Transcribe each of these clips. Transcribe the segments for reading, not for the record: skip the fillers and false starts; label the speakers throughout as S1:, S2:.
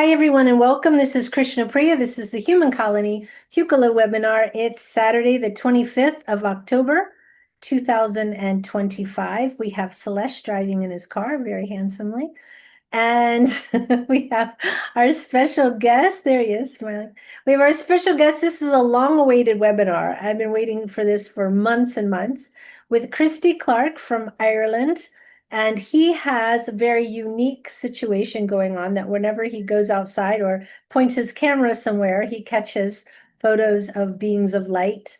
S1: Hi, everyone, and welcome. This is Krishna Priya. This is the Human Colony Hucolo Webinar. It's Saturday, the 25th of October, 2025. We have Celeste driving in his car very handsomely. And we have our special guest. There he is, smiling. We have our special guest. This is a long-awaited webinar. I've been waiting for this for months and months with Christy Clarke from Ireland. And he has a very unique situation going on that whenever he goes outside or points his camera somewhere, he catches photos of beings of light.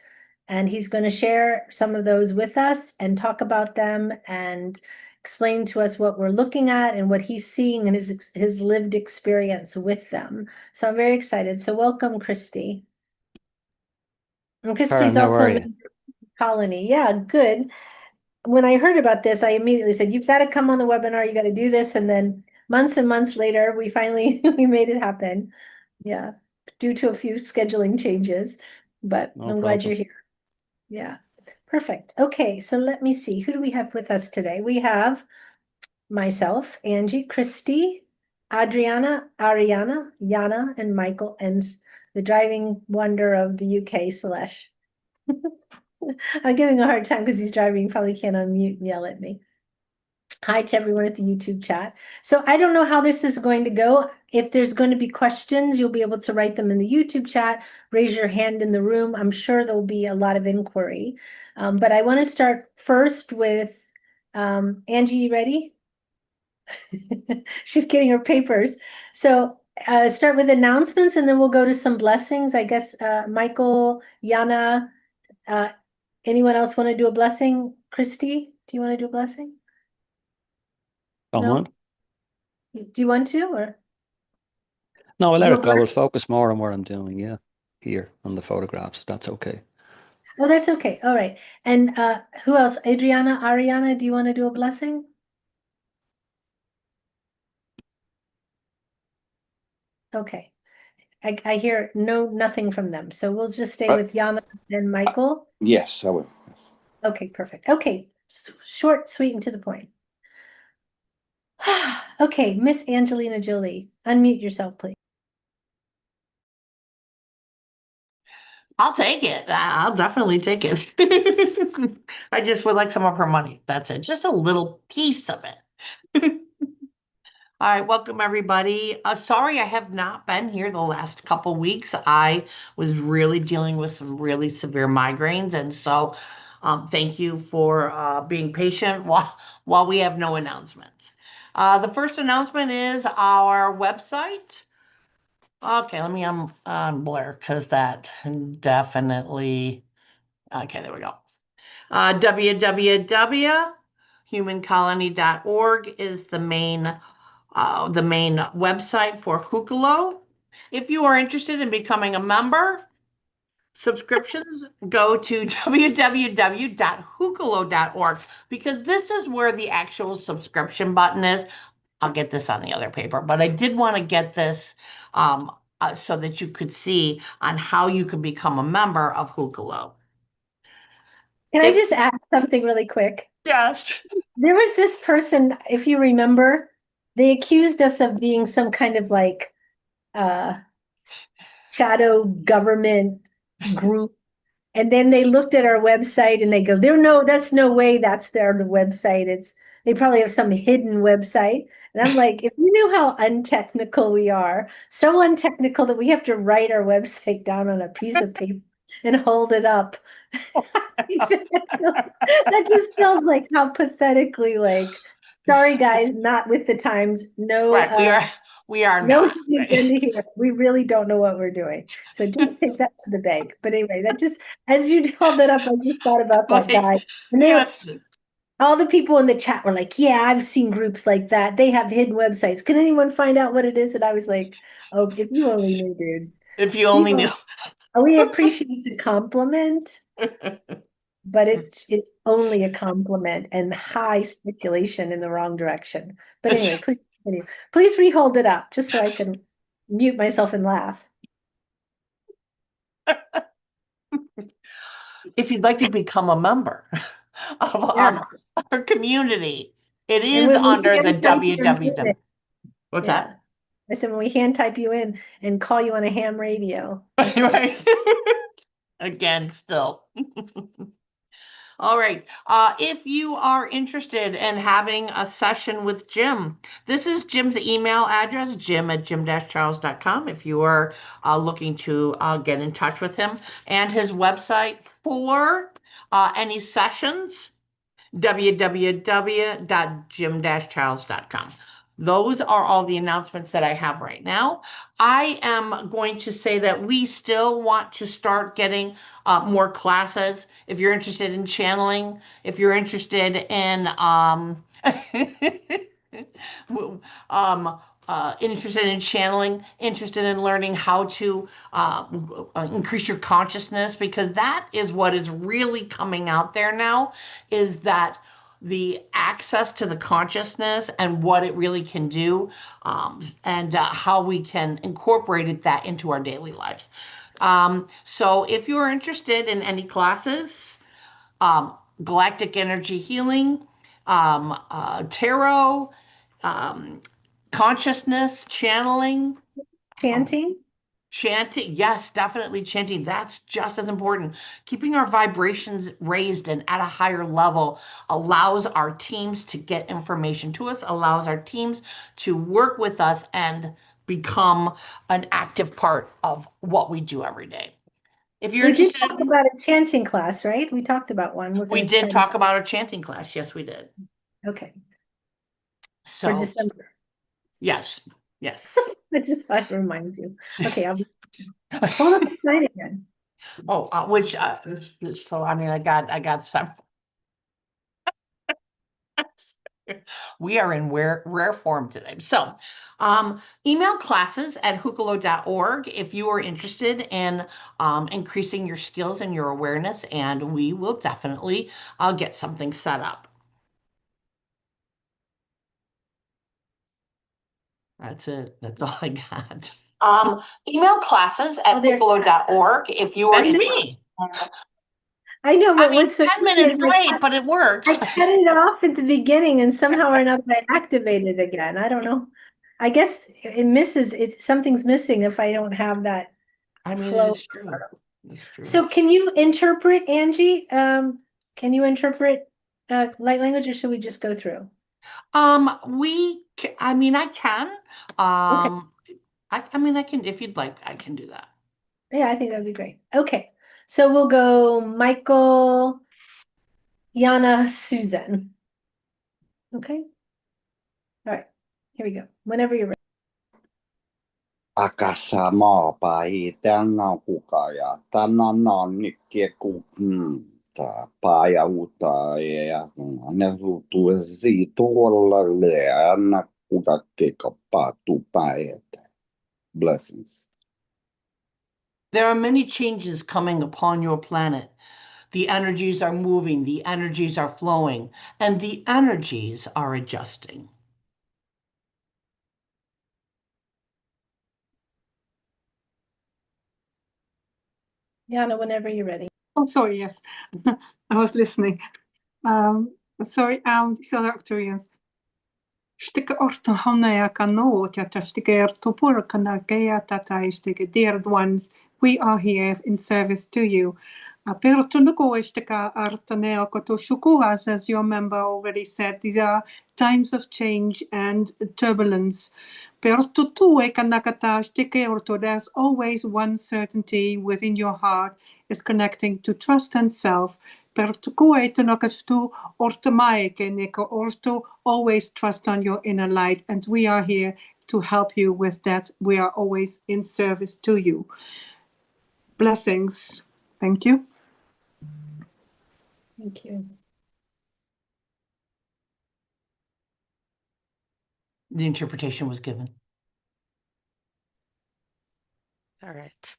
S1: And he's going to share some of those with us and talk about them and explain to us what we're looking at and what he's seeing in his lived experience with them. So I'm very excited. So welcome, Christy. And Christy's
S2: Karen, how
S1: also
S2: are
S1: a
S2: you?
S1: member of the colony. Yeah, good. When I heard about this, I immediately said, you've got to come on the webinar. You got to do this. And then months and months later, we finally we made it happen. Yeah, due to a few scheduling changes, but
S2: No
S1: I'm glad
S2: problem.
S1: you're here. Yeah, perfect. Okay, so let me see. Who do we have with us today? We have myself, Angie, Christy, Adriana, Ariana, Yana, and Michael, and the driving wonder of the UK, Celeste. I'm giving a hard time because he's driving, probably can't unmute and yell at me. Hi to everyone at the YouTube chat. So I don't know how this is going to go. If there's going to be questions, you'll be able to write them in the YouTube chat, raise your hand in the room. I'm sure there'll be a lot of inquiry. But I want to start first with Angie, you ready? She's getting her papers. So start with announcements and then we'll go to some blessings. I guess Michael, Yana, uh, anyone else want to do a blessing? Christy, do you want to do a blessing?
S2: Someone?
S1: No? Do you want to or
S2: No, I'll let
S1: do a
S2: it go. We'll
S1: blessing?
S2: focus more on what I'm doing, yeah. Here on the photographs. That's okay.
S1: Oh, that's okay. All right. And who else? Adriana, Ariana, do you want to do a blessing? Okay. I hear nothing from them. So we'll just stay with Yana and
S3: Uh,
S1: Michael.
S3: yes, I will.
S1: Okay, perfect. Okay, short, sweet, and to the point. Okay, Miss Angelina Jolie, unmute yourself, please.
S4: I'll take it. I'll definitely take it. I just would like some of her money. That's it. Just a little piece of it. All right, welcome everybody. Sorry I have not been here the last couple weeks. I was really dealing with some really severe migraines, and so thank you for being patient while we have no announcements. The first announcement is our website. Okay, let me blur because that definitely. Okay, there we go. www.humancolony.org is the main website for Hucolo. If you are interested in becoming a member, subscriptions go to www.hucolo.org because this is where the actual subscription button is. I'll get this on the other paper, but I did want to get this so that you could see on how you can become a member of Hucolo.
S1: Can I just ask something really quick?
S4: Yes.
S1: There was this person, if you remember, they accused us of being some kind of like uh shadow government group. And then they looked at our website and they go, that's no way that's their website. They probably have some hidden website. And I'm like, if you knew how untechnical we are, so untechnical that we have to write our website down on a piece of paper and hold it up. That just feels like how pathetically like, sorry guys, not with the times. No,
S4: Right. We are
S1: no
S4: not.
S1: hidden
S4: Right.
S1: agenda here. We really don't know what we're doing. So just take that to the bank. But anyway, that just, as you held that up, I just thought about that
S4: Like,
S1: guy. And
S4: yes.
S1: all the people in the chat were like, yeah, I've seen groups like that. They have hidden websites. Can anyone find out what it is? And I was like, oh, if you only knew, dude.
S4: If you
S1: If you
S4: only knew.
S1: only, we appreciate the compliment, but it's only a compliment and high speculation in the wrong direction. But anyway, please continue. Please rehold it up just so I can mute myself and laugh.
S4: If you'd like to become a member of
S1: Yeah.
S4: our community, it
S1: And
S4: is
S1: when we
S4: under the
S1: type your
S4: www.
S1: name,
S4: What's
S1: yeah.
S4: that?
S1: I said, when we hand type you in and call you on a ham radio.
S4: Right. Again, still. All right. If you are interested in having a session with Jim, this is Jim's email address, jim@jim-charles.com, if you are looking to get in touch with him, and his website for any sessions, www.jim-charles.com. Those are all the announcements that I have right now. I am going to say that we still want to start getting more classes. If you're interested in channeling, if you're interested in interested in channeling, interested in learning how to increase your consciousness, because that is what is really coming out there now, is that the access to the consciousness and what it really can do, and how we can incorporate that into our daily lives. So if you're interested in any classes, galactic energy healing, tarot, consciousness, channeling,
S1: Chanting?
S4: chanting, yes, definitely chanting. That's just as important. Keeping our vibrations raised and at a higher level allows our teams to get information to us, allows our teams to work with us and become an active part of what we do every day. If you're
S1: We did
S4: interested,
S1: talk about a chanting class, right? We talked about one. We're
S4: we
S1: going to
S4: did
S1: chant.
S4: talk about a chanting class. Yes, we did.
S1: Okay, for
S4: So,
S1: December.
S4: yes, yes.
S1: I just want to remind you. Okay, hold up the sign again.
S4: Oh, so I mean, I got some. We are in rare form today. So, email classes@hucolo.org if you are interested in increasing your skills and your awareness, and we will definitely get something set up. That's it. That's all I got. Email classes@hucolo.org if you are. That's me.
S1: I know,
S4: I
S1: but
S4: mean,
S1: what's so
S4: 10
S1: funny
S4: minutes
S1: is
S4: late, but it works.
S1: I cut it off at the beginning and somehow or another I activated it again. I don't know. I guess it misses it. Something's missing if I don't have that
S4: I mean,
S1: flow.
S4: it's true. It's true.
S1: So can you interpret, Angie? Can you interpret light language, or should we just go through?
S4: I mean, I can.
S1: Okay.
S4: I mean, I can, if you'd like, I can do that.
S1: Yeah, I think that'd be great. Okay. So we'll go Michael, Yana, Susan. Okay. All right. Here we go. Whenever you're ready.
S3: Akasama pai tana kukaya tana na nike ta paya uta ya nesu tu zito la le na kukake kapatu paet. Blessings.
S4: There are many changes coming upon your planet. The energies are moving, the energies are flowing, and the energies are adjusting.
S1: Yana, whenever you're ready.
S5: Oh, sorry, yes. I was listening. Sorry, these are Arcturians. Stika orto honea kano tata stika erto pura kana gea tata stika dear ones, we are here in service to you. Pero tunuko stika artaneo koto shukuas, as your member already said, these are times of change and turbulence. Pero tutue kanakata stika orto, there's always one certainty within your heart is connecting to trust and self. Per tukue tunakastu ortomaike neko orto, always trust on your inner light, and we are here to help you with that. We are always in service to you. Blessings. Thank you.
S1: Thank you.
S4: The interpretation was given.
S6: All right.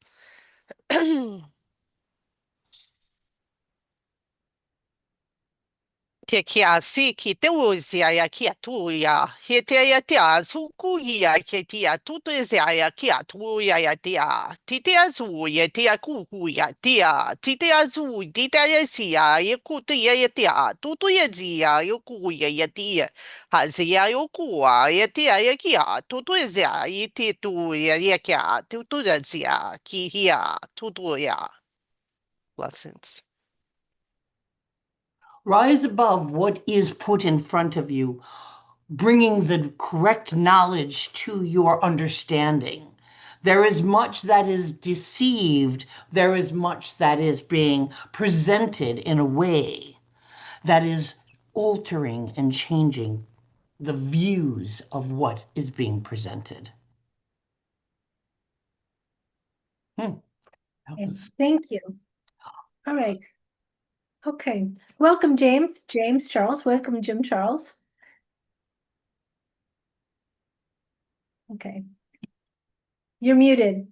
S6: kia si ki te uzia ya kia tuia. He te ia te azuku ia ke tia tutu ia kia tuia ya tia. Ti te azu ia tia kuku ia tia. Ti te azu ti te ia sia ia kutu ia tia. Tutu ia zia ia ku ia tia. Ha zia ia kua ia tia ia kia. Tutu ia ia ti tu ia kia. Tutu ia zia ki hia tutu ia. Blessings.
S4: Rise above what is put in front of you, bringing the correct knowledge to your understanding. There is much that is deceived. There is much that is being presented in a way that is altering and changing the views of what is being presented. That
S1: Okay,
S4: was-
S1: thank you. All right. Okay. Welcome, James. James Charles. Welcome, Jim Charles. Okay. You're muted.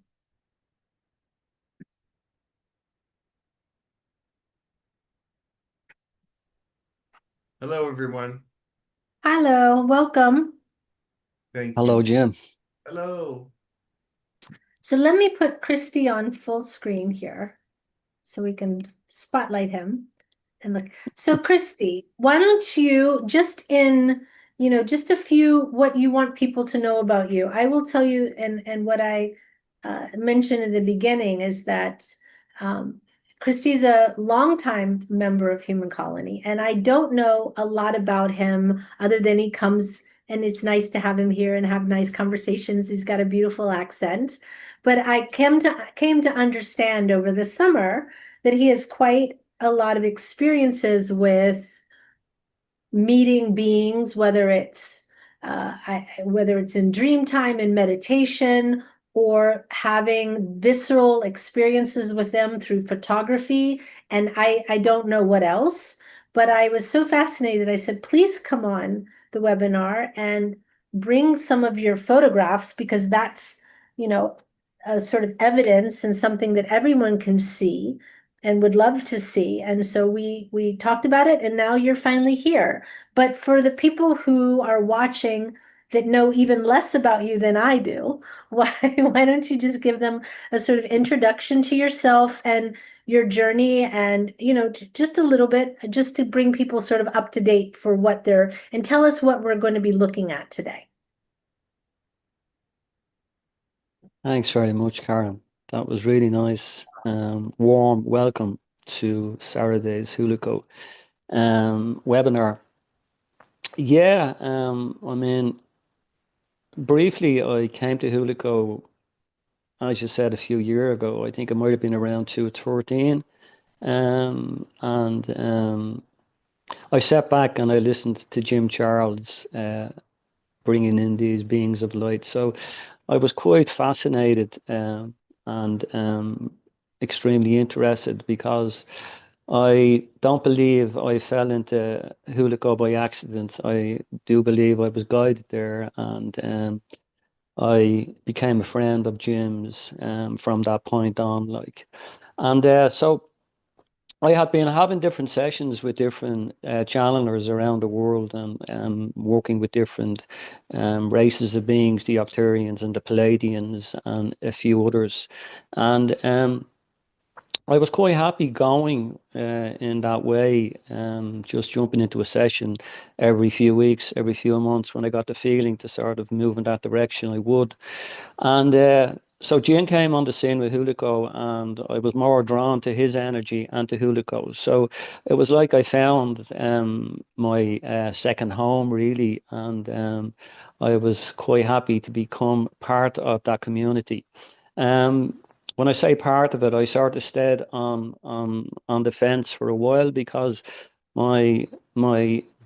S7: Hello, everyone.
S1: Hello, welcome.
S7: Thank
S2: Hello,
S7: you.
S2: Jim.
S7: Hello.
S1: So let me put Christy on full screen here so we can spotlight him and look. So Christy, why don't you just just a few what you want people to know about you. I will tell you, and what I mentioned in the beginning is that Christy's a longtime member of Human Colony, and I don't know a lot about him other than he comes and it's nice to have him here and have nice conversations. He's got a beautiful accent. But I came to understand over the summer that he has quite a lot of experiences with meeting beings, whether it's in dream time and meditation, or having visceral experiences with them through photography. And I don't know what else, but I was so fascinated. I said, please come on the webinar and bring some of your photographs, because that's, a sort of evidence and something that everyone can see and would love to see. And so we talked about it, and now you're finally here. But for the people who are watching that know even less about you than I do, why don't you just give them a sort of introduction to yourself and your journey, and just a little bit, just to bring people sort of up to date for and tell us what we're going to be looking at today.
S2: Thanks very much, Karen. That was really nice. Warm welcome to Saturday's Hucolo webinar. Yeah, I mean, briefly, I came to Hucolo, as you said, a few years ago. I think it might have been around 2013. And I sat back and I listened to Jim Charles bringing in these beings of light. So I was quite fascinated and extremely interested, because I don't believe I fell into Hucolo by accident. I do believe I was guided there, and I became a friend of Jim's from that point on. So I had been having different sessions with different channelers around the world, and working with different races of beings, the Octarians and the Palladians and a few others. And I was quite happy going in that way, just jumping into a session every few weeks, every few months. When I got the feeling to sort of move in that direction, I would. And so Jane came on the scene with Hucolo, and I was more drawn to his energy and to Hucolo. So it was like I found my second home, really, and I was quite happy to become part of that community. When I say part of it, I sort of stayed on the fence for a while, because my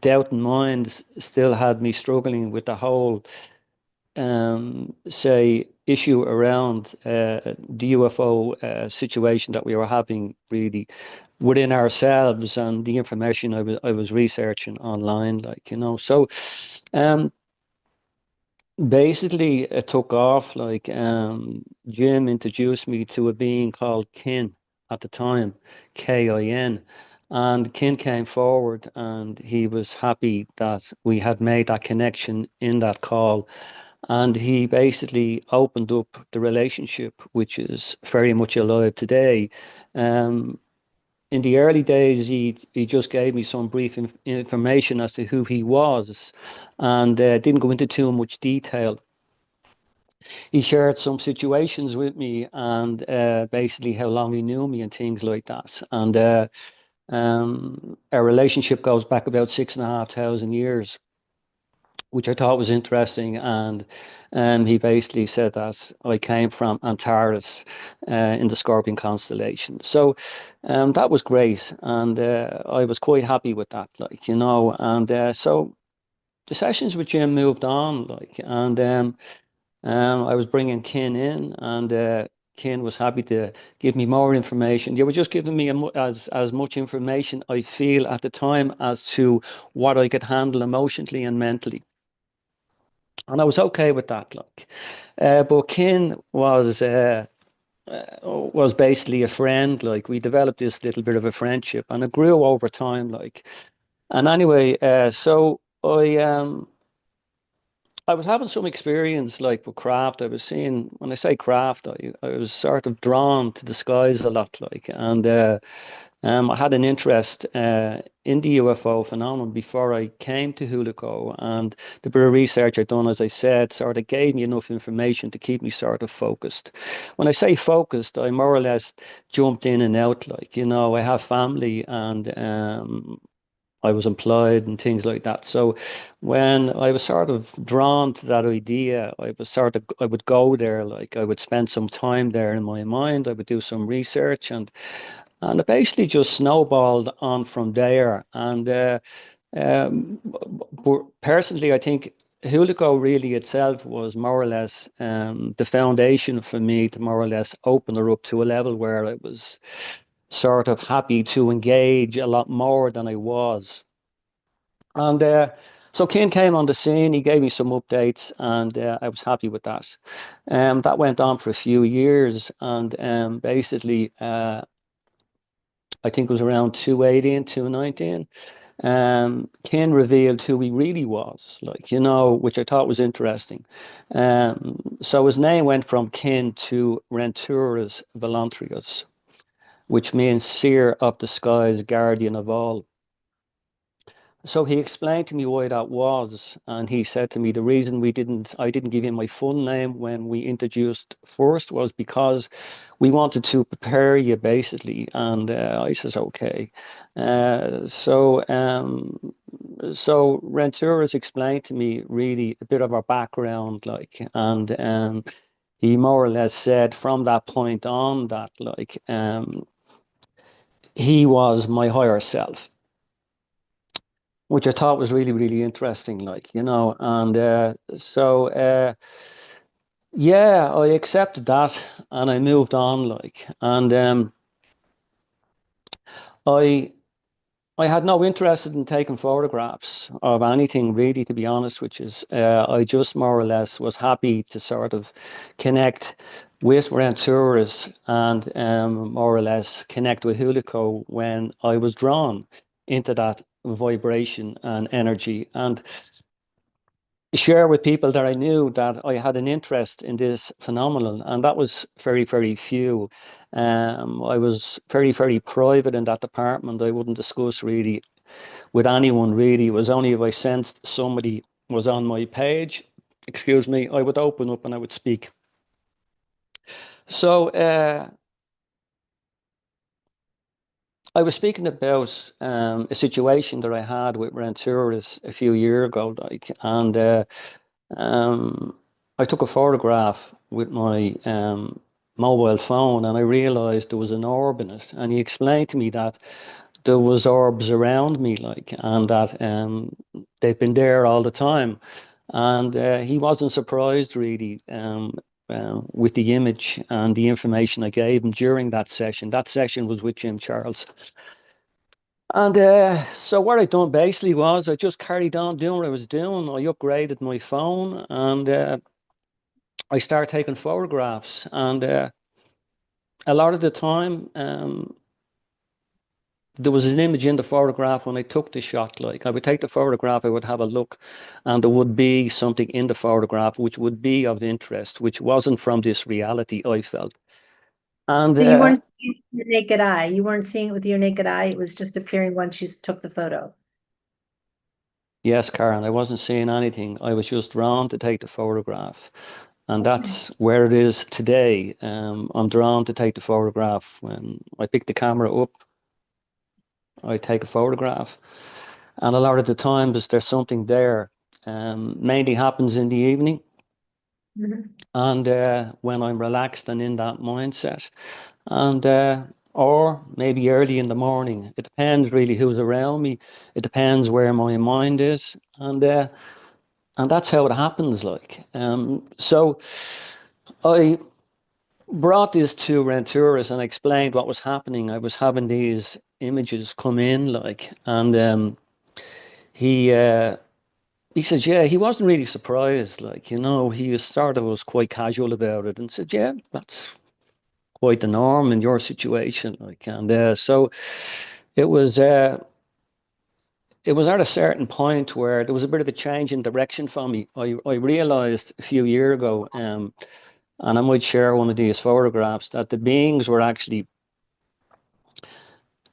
S2: doubting mind still had me struggling with the whole say issue around the UFO situation that we were having, really, within ourselves, and the information I was researching online, So basically it took off. Jim introduced me to a being called Kin at the time, Kin, And Ken came forward and he was happy that we had made that connection in that call. And he basically opened up the relationship, which is very much alive today. In the early days, he just gave me some brief information as to who he was, and didn't go into too much detail. He shared some situations with me, and basically how long he knew me and things like that. And our relationship goes back about 6,500 years, which I thought was interesting. And he basically said that I came from Antares in the Scorpion constellation. So that was great. And I was quite happy with that, like, you know. And so the sessions with Jim moved on, like, and I was bringing Ken in, and Ken was happy to give me more information. They were just giving me as much information, I feel, at the time as to what I could handle emotionally and mentally. And I was okay with that, like. But Ken was basically a friend. Like, we developed this little bit of a friendship, and it grew over time, like. And anyway, so I was having some experience, like, with craft. I was seeing, when I say craft, I was sort of drawn to the skies a lot, like. And I had an interest in the UFO phenomenon before I came to Hucolo, and the bit of research I'd done, as I said, sort of gave me enough information to keep me sort of focused. When I say focused, I more or less jumped in and out, like, you know. I have family, and I was employed and things like that. So when I was sort of drawn to that idea, I would go there, like, I would spend some time there in my mind. I would do some research, and it basically just snowballed on from there. And but personally, I think Hulico really itself was more or less the foundation for me to more or less open her up to a level where I was sort of happy to engage a lot more than I was. And so Ken came on the scene, he gave me some updates, and I was happy with that. That went on for a few years, and basically, I think it was around 218, 219. Ken revealed who he really was, like, you know, which I thought was interesting. So his name went from Ken to Renturas Voluntrius, which means seer of the skies, guardian of all. So he explained to me why that was, and he said to me the reason I didn't give him my full name when we introduced first was because we wanted to prepare you, basically. And I says okay. So Renturas explained to me really a bit of our background, like, and he more or less said from that point on that, like, he was my higher self, which I thought was really, really interesting, like, you know. And yeah, I accepted that and I moved on, like. And I I had no interest in taking photographs of anything, really, to be honest, which is I just more or less was happy to sort of connect with Renturas and more or less connect with Hulico when I was drawn into that vibration and energy, and share with people that I knew that I had an interest in this phenomenon, and that was very, very few. I was very, very private in that department. I wouldn't discuss really with anyone, really. It was only if I sensed somebody was on my page, excuse me, I would open up and I would speak. So I was speaking about a situation that I had with Renturas a few years ago, like, and I took a photograph with my mobile phone, and I realized there was an orb in it. And he explained to me that there was orbs around me, like, and that they've been there all the time. And he wasn't surprised really with the image and the information I gave him during that session. That session was with Jim Charles. And so what I done basically was I just carried on doing what I was doing. I upgraded my phone, and I started taking photographs. And a lot of the time, there was an image in the photograph when I took the shot. Like I would take the photograph, I would have a look, and there would be something in the photograph which would be of interest, which wasn't from this reality I felt. And
S1: So you weren't seeing it with your naked eye. You weren't seeing it with your naked eye. It was just appearing once you took the photo.
S2: yes, Karen, I wasn't seeing anything. I was just drawn to take the photograph. And that's where it is today. I'm drawn to take the photograph. When I pick the camera up, I take a photograph. And a lot of the times there's something there. Mainly happens in the evening.
S1: Mhm.
S2: And when I'm relaxed and in that mindset. And or maybe early in the morning. It depends really who's around me. It depends where my mind is. And that's how it happens. Like so I brought this to Renturis and explained what was happening. I was having these images come in, like, and he says, yeah, he wasn't really surprised, like, you know, he was quite casual about it and said, yeah, that's quite the norm in your situation, like, and so it was. It was at a certain point where there was a bit of a change in direction for me. I realized a few years ago, and I might share one of these photographs, that the beings were actually,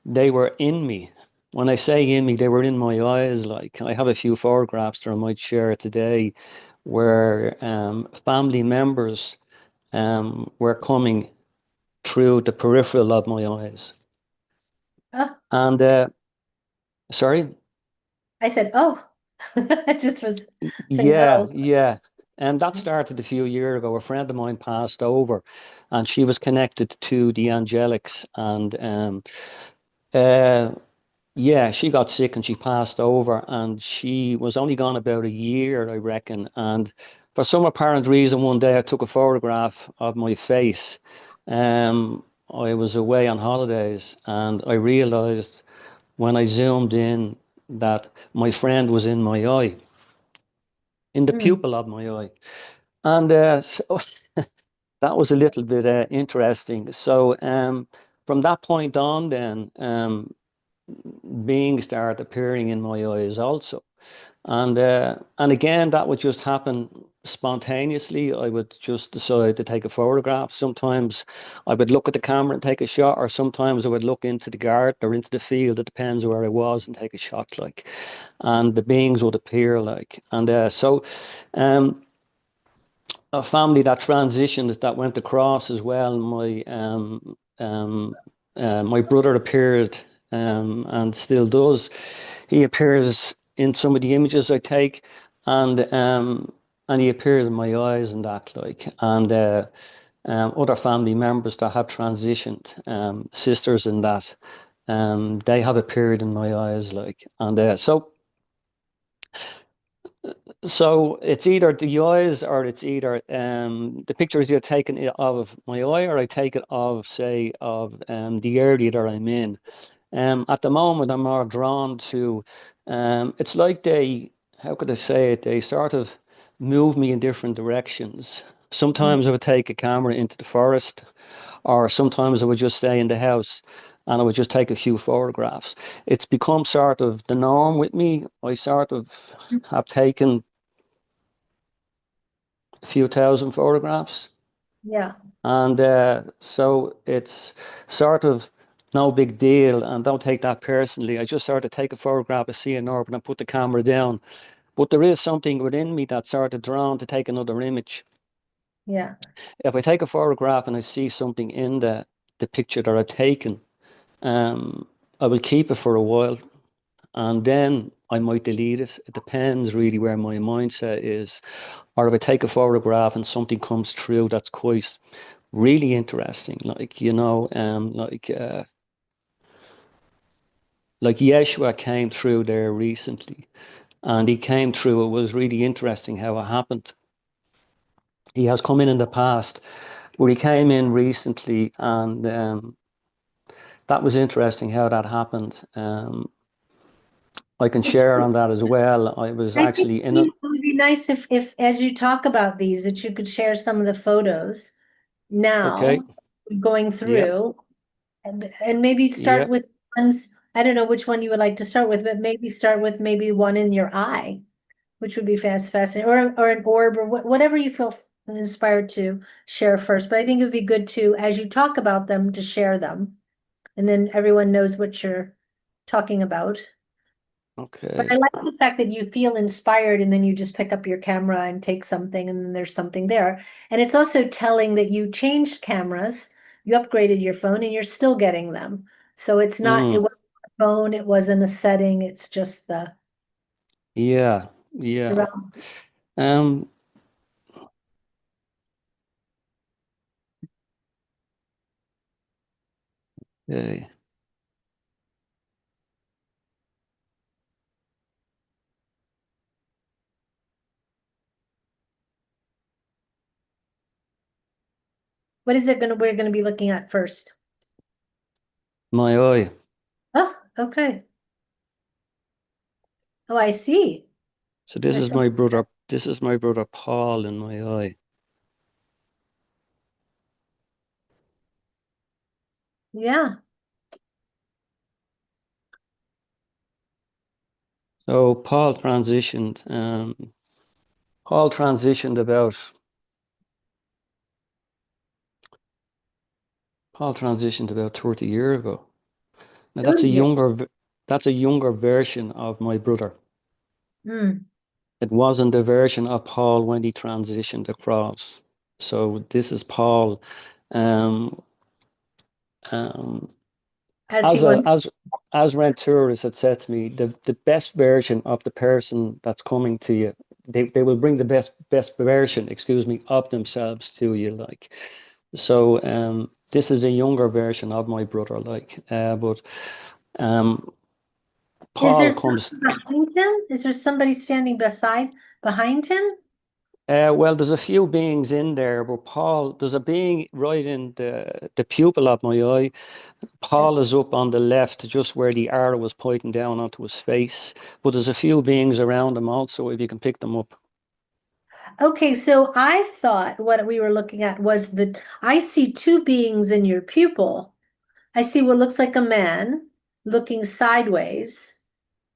S2: they were in me. When I say in me, they were in my eyes. Like I have a few photographs that I might share today where family members were coming through the peripheral of my eyes.
S1: Oh,
S2: And sorry?
S1: I said, oh, I just was saying,
S2: Yeah,
S1: oh.
S2: yeah. And that started a few years ago. A friend of mine passed over and she was connected to the angelics, and uh, yeah, she got sick and she passed over, and she was only gone about a year, I reckon. And for some apparent reason, one day I took a photograph of my face. I was away on holidays and I realized when I zoomed in that my friend was in my eye, in the pupil of my eye. And so that was a little bit interesting. So from that point on, then beings started appearing in my eyes also, and again that would just happen spontaneously. I would just decide to take a photograph. Sometimes I would look at the camera and take a shot, or sometimes I would look into the garden or into the field. It depends where I was, and take a shot, like, and the beings would appear, like, and so a family that transitioned, that went across as well. My brother appeared, and still does. He appears in some of the images I take, and he appears in my eyes and that, like, and other family members that have transitioned, sisters and that, they have appeared in my eyes, like, and so it's either the eyes, or it's either the pictures you're taking of my eye, or I take it of, say, of the area that I'm in. At the moment, I'm more drawn to. It's like they, how could I say it? They sort of move me in different directions. Sometimes I would take a camera into the forest, or sometimes I would just stay in the house and I would just take a few photographs. It's become sort of the norm with me. I sort of have taken a few thousand photographs.
S1: Yeah.
S2: And so it's sort of no big deal, and don't take that personally. I just sort of take a photograph of seeing Norman and put the camera down. But there is something within me that's sort of drawn to take another image.
S1: Yeah.
S2: If I take a photograph and I see something in the picture that I've taken, I will keep it for a while, and then I might delete it. It depends really where my mindset is. Or if I take a photograph and something comes through that's quite really interesting, like, you know, like Yeshua came through there recently, and he came through. It was really interesting how it happened. He has come in the past, but he came in recently, and that was interesting how that happened. I can share on that as well. I was
S1: I think
S2: actually in
S1: it
S2: it.
S1: would be nice if as you talk about these, that you could share some of the photos
S2: Okay.
S1: now going
S2: Yeah.
S1: through, and maybe
S2: Yeah.
S1: start with ones I don't know which one you would like to start with, but maybe start with maybe one in your eye, which would be fascinating, or an orb, or whatever you feel inspired to share first. But I think it would be good to, as you talk about them, to share them, and then everyone knows what you're talking about. But I
S2: Okay.
S1: like the fact that you feel inspired and then you just pick up your camera and take something and then there's something there. And it's also telling that you changed cameras, you upgraded your phone and you're still getting them. So it's not, it
S2: Mm,
S1: wasn't a phone, it wasn't a setting, it's just the
S2: yeah, yeah.
S1: realm.
S2: Um, okay.
S1: What is it we're gonna be looking at first?
S2: My eye.
S1: Oh, okay. Oh, I see.
S2: So this
S1: There's
S2: is
S1: some,
S2: my brother. This is my brother Paul in my eye.
S1: yeah.
S2: So Paul transitioned about Paul transitioned about 30 years ago. Now
S1: 30 years.
S2: that's a younger version of my brother.
S1: Hmm.
S2: It wasn't the version of Paul when he transitioned across. So this is Paul. Um, um,
S1: As he
S2: as a
S1: wants.
S2: as Rentours had said to me, the best version of the person that's coming to you, they will bring the best version, excuse me, of themselves to you. Like, so this is a younger version of my brother. Like, but um,
S1: Is there
S2: Paul
S1: something
S2: comes.
S1: behind him? Is there somebody standing behind him?
S2: Well, there's a few beings in there, but Paul, there's a being right in the pupil of my eye. Paul is up on the left, just where the arrow was pointing down onto his face. But there's a few beings around him also, if you can pick them up.
S1: Okay, so I thought what we were looking at was I see two beings in your pupil. I see what looks like a man looking sideways,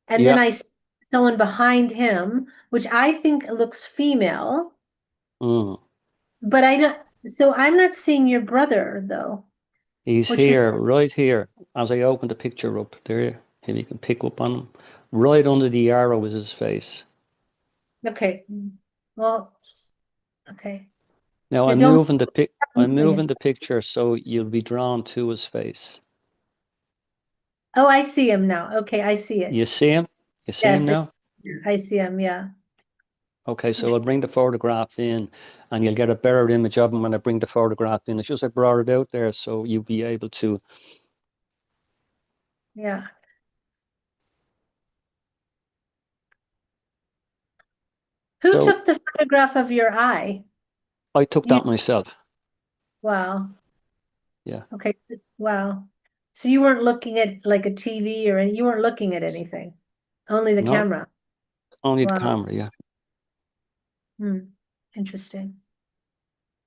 S1: and then
S2: Yeah.
S1: I see someone behind him, which I think looks female,
S2: Mm.
S1: but I don't, so I'm not seeing your brother though.
S2: He's
S1: What you,
S2: here, right here. As I open the picture up there, if you can pick up on him, right under the arrow is his face.
S1: okay, well, okay.
S2: Now
S1: Yeah,
S2: I'm
S1: don't,
S2: moving I'm moving the picture so you'll be drawn to his face.
S1: oh, I see him now. Okay, I see
S2: You
S1: it.
S2: see him? You see him
S1: Yes,
S2: now?
S1: I see him, yeah.
S2: Okay, so I'll bring the photograph in and you'll get a better image of him when I bring the photograph in. It's just I brought it out there so you'll be able to.
S1: Yeah. Who
S2: So
S1: took the photograph of your eye?
S2: I took
S1: You,
S2: that myself.
S1: wow.
S2: Yeah.
S1: Okay. Wow. So you weren't looking at like a TV you weren't looking at anything, only the
S2: No,
S1: camera.
S2: only the
S1: Wow.
S2: camera, yeah.
S1: Hmm. Interesting.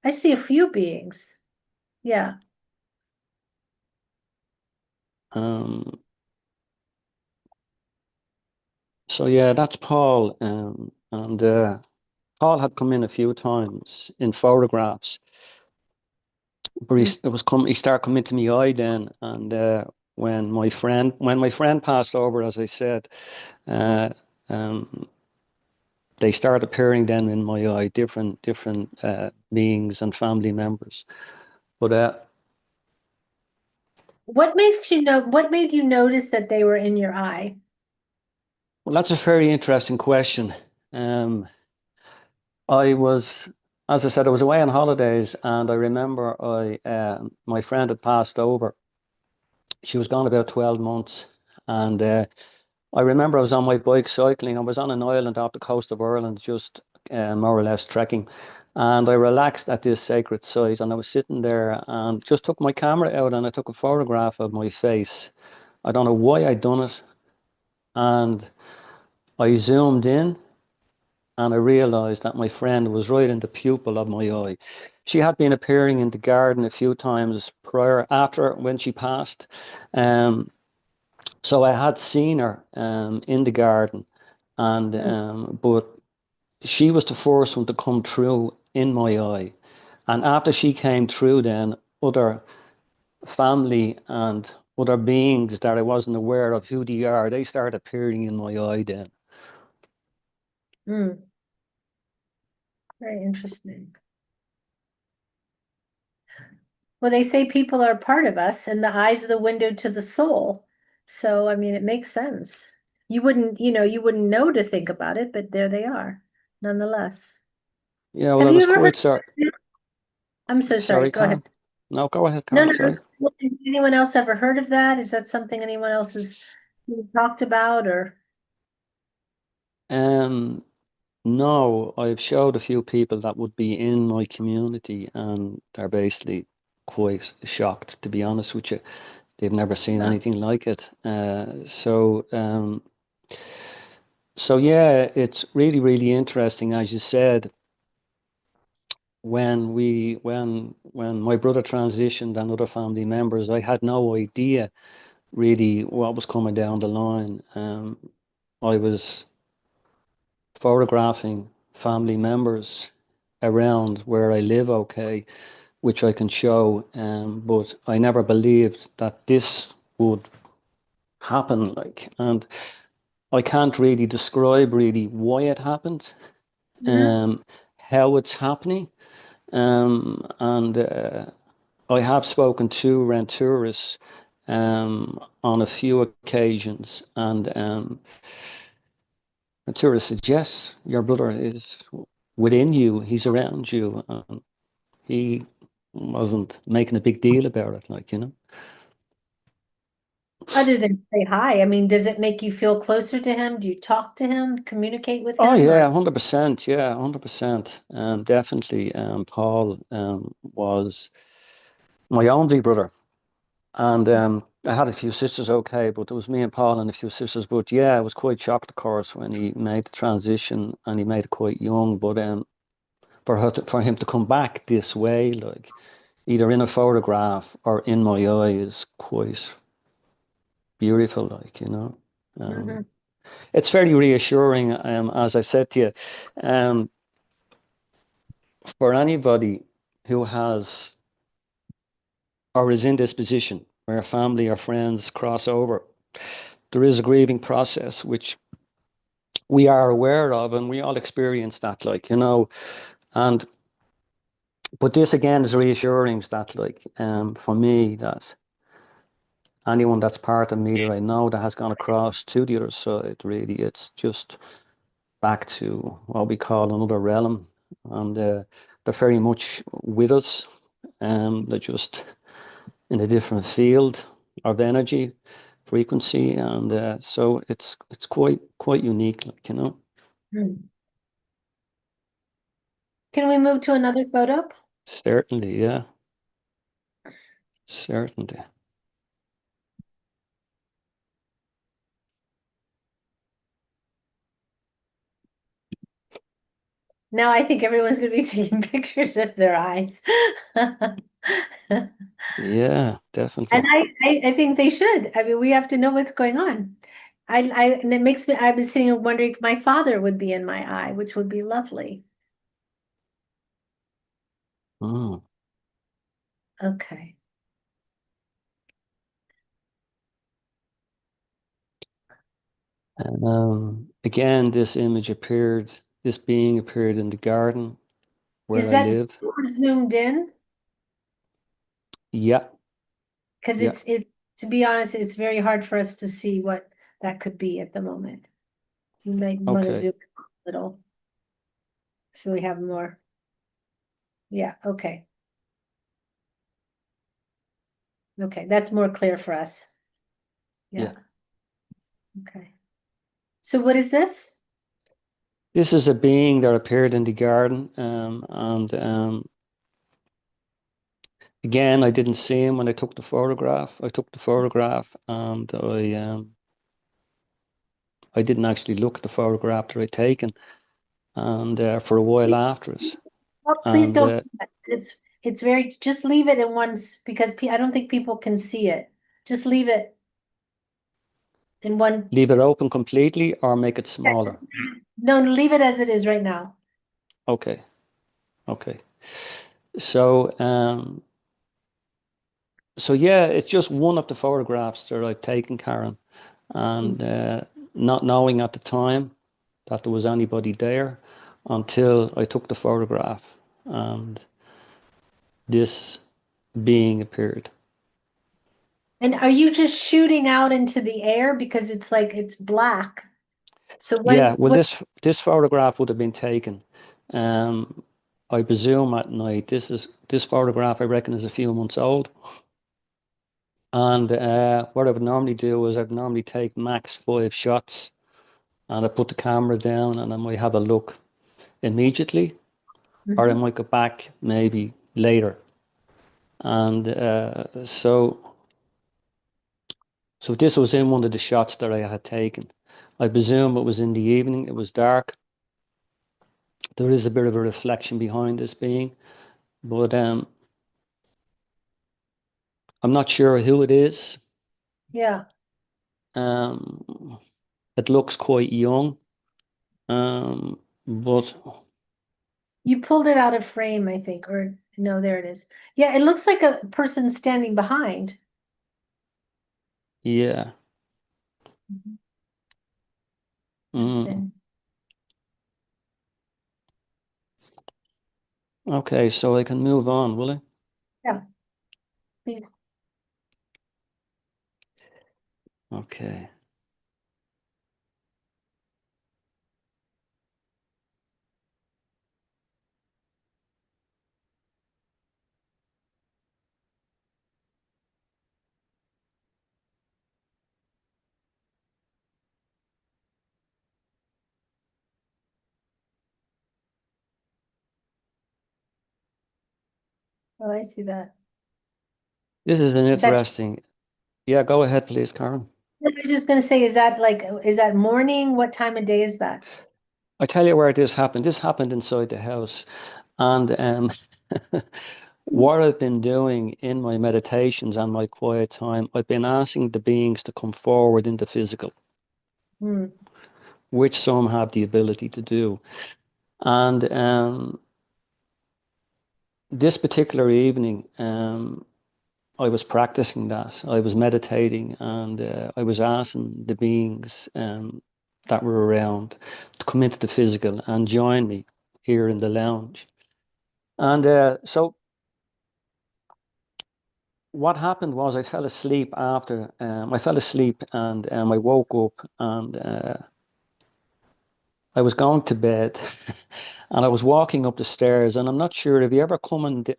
S1: I see a few beings. Yeah.
S2: Um, so yeah, that's Paul. And Paul had come in a few times in photographs, but
S1: Hmm.
S2: he started coming to me eye then. And when my friend passed over, as I said, uh, um, they started appearing then in my eye, different beings and family members. But
S1: What made you notice that they were in your eye?
S2: well, that's a very interesting question. Um, I was, as I said, I was away on holidays, and I remember my friend had passed over. She was gone about 12 months, and I remember I was on my bike cycling. I was on an island off the coast of Ireland, just more or less trekking. And I relaxed at this sacred site, and I was sitting there and just took my camera out and I took a photograph of my face. I don't know why I'd done it. And I zoomed in and I realized that my friend was right in the pupil of my eye. She had been appearing in the garden a few times prior, after when she passed. Um, So I had seen her in the garden, and but she was the first one to come through in my eye. And after she came through, then other family and other beings that I wasn't aware of who they are, they started appearing in my eye then.
S1: Mm. Very interesting. Well, they say people are part of us, and the eyes are the window to the soul. So, I mean, it makes sense. You wouldn't know to think about it, but there they are, nonetheless.
S2: Yeah, well,
S1: Have
S2: I
S1: you
S2: was
S1: ever
S2: quite
S1: heard?
S2: sorry.
S1: I'm so sorry.
S2: Sorry,
S1: Go ahead.
S2: Karen. No, go ahead,
S1: No,
S2: Karen.
S1: no,
S2: Sorry.
S1: no. Anyone else ever heard of that? Is that something anyone else has talked about or?
S2: No, I've showed a few people that would be in my community, and they're basically quite shocked, to be honest with you. They've never seen anything like it. So yeah, it's really, really interesting, as you said. When my brother transitioned and other family members, I had no idea really what was coming down the line. I was photographing family members around where I live, okay, which I can show, but I never believed that this would happen, like, and I can't really describe really why it happened,
S1: Mhm.
S2: how it's happening, and I have spoken to renturists on a few occasions, and renturists said, yes, your brother is within you, he's around you. He wasn't making a big deal about it, like, you know.
S1: Other than say hi, I mean, does it make you feel closer to him? Do you talk to him, communicate with
S2: Oh
S1: him,
S2: yeah,
S1: or?
S2: 100%. Yeah, 100%. Definitely. Paul was my only brother, and I had a few sisters, okay, but it was me and Paul and a few sisters. But yeah, I was quite shocked, of course, when he made the transition, and he made it quite young. But for him to come back this way, like either in a photograph or in my eye, is quite beautiful, like, you know.
S1: Mhm.
S2: It's very reassuring, as I said to you, um, for anybody who has or is in this position where family or friends cross over. There is a grieving process which we are aware of, and we all experience that, like, you know. And but this again is reassuring that, like, for me, that anyone that's part of me that I know that has gone across to the other side, really, it's just back to what we call another realm, and they're very much with us. They're just in a different field of energy, frequency, and so it's quite unique, like, you know.
S1: Hmm. Can we move to another photo?
S2: Certainly, yeah, certainly.
S1: Now I think everyone's going to be taking pictures of their eyes.
S2: Yeah,
S1: And
S2: definitely.
S1: I think they should. I mean, we have to know what's going on. And it makes me, I've been sitting and wondering if my father would be in my eye, which would be lovely.
S2: Mm.
S1: Okay.
S2: Again, this being appeared in the garden
S1: Is
S2: where I
S1: that
S2: live.
S1: zoomed in?
S2: Yeah,
S1: Because
S2: yeah.
S1: to be honest, it's very hard for us to see what that could be at the moment. You might want to
S2: Okay.
S1: zoom a little so we have more. Yeah, okay. Okay, that's more clear for us. Yeah. Okay. So what is this?
S2: This is a being that appeared in the garden, and again, I didn't see him when I took the photograph. I took the photograph, and I didn't actually look at the photograph that I'd taken, and for a while after it.
S1: Oh, please
S2: And
S1: don't. It's very, just leave it at once because I don't think people can see it. Just leave it. in one?
S2: Leave it open completely or make it smaller?
S1: No, leave it as it is right now.
S2: Okay. Okay. So, so yeah, it's just one of the photographs that I've taken, Karen, and not knowing at the time that there was anybody there until I took the photograph and this being appeared.
S1: And are you just shooting out into the air because it's like it's black? So
S2: Yeah,
S1: when's
S2: well,
S1: what?
S2: this photograph would have been taken, I presume at night. This photograph, I reckon, is a few months old. And what I would normally do is I'd normally take max 5 shots, and I put the camera down, and I might have a look immediately, or I might go back maybe later. And so this was in one of the shots that I had taken. I presume it was in the evening. It was dark. There is a bit of a reflection behind this being, but I'm not sure who it is.
S1: Yeah.
S2: It looks quite young, but
S1: You pulled it out of frame, I think, or no, there it is. Yeah, it looks like a person standing behind.
S2: yeah.
S1: Interesting.
S2: Okay, so I can move on, will I?
S1: Yeah. Please.
S2: Okay.
S1: Oh, I see that.
S2: This is an
S1: Is that,
S2: interesting. Yeah, go ahead, please, Karen.
S1: I was just gonna say, is that morning? What time of day is that?
S2: I tell you where this happened. This happened inside the house, and what I've been doing in my meditations and my quiet time, I've been asking the beings to come forward in the physical, which some have the ability to do. And this particular evening, I was practicing that. I was meditating, and I was asking the beings that were around to come into the physical and join me here in the lounge. And so what happened was I fell asleep after. I fell asleep, and I woke up, and I was going to bed. And I was walking up the stairs, and I'm not sure if you ever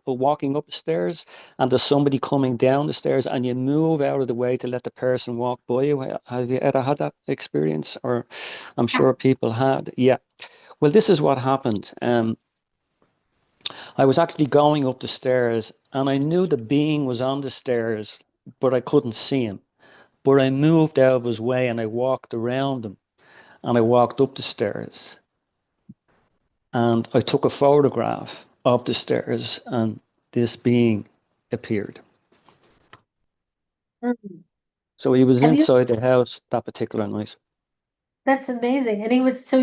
S2: walking up the stairs and there's somebody coming down the stairs and you move out of the way to let the person walk by you. Have you ever had that experience? Or I'm sure people had. Yeah. Well, this is what happened. I was actually going up the stairs, and I knew the being was on the stairs, but I couldn't see him. But I moved out of his way and I walked around him, and I walked up the stairs. And I took a photograph of the stairs, and this being appeared. So he was
S1: Have you?
S2: inside the house that particular night.
S1: That's amazing. And he was so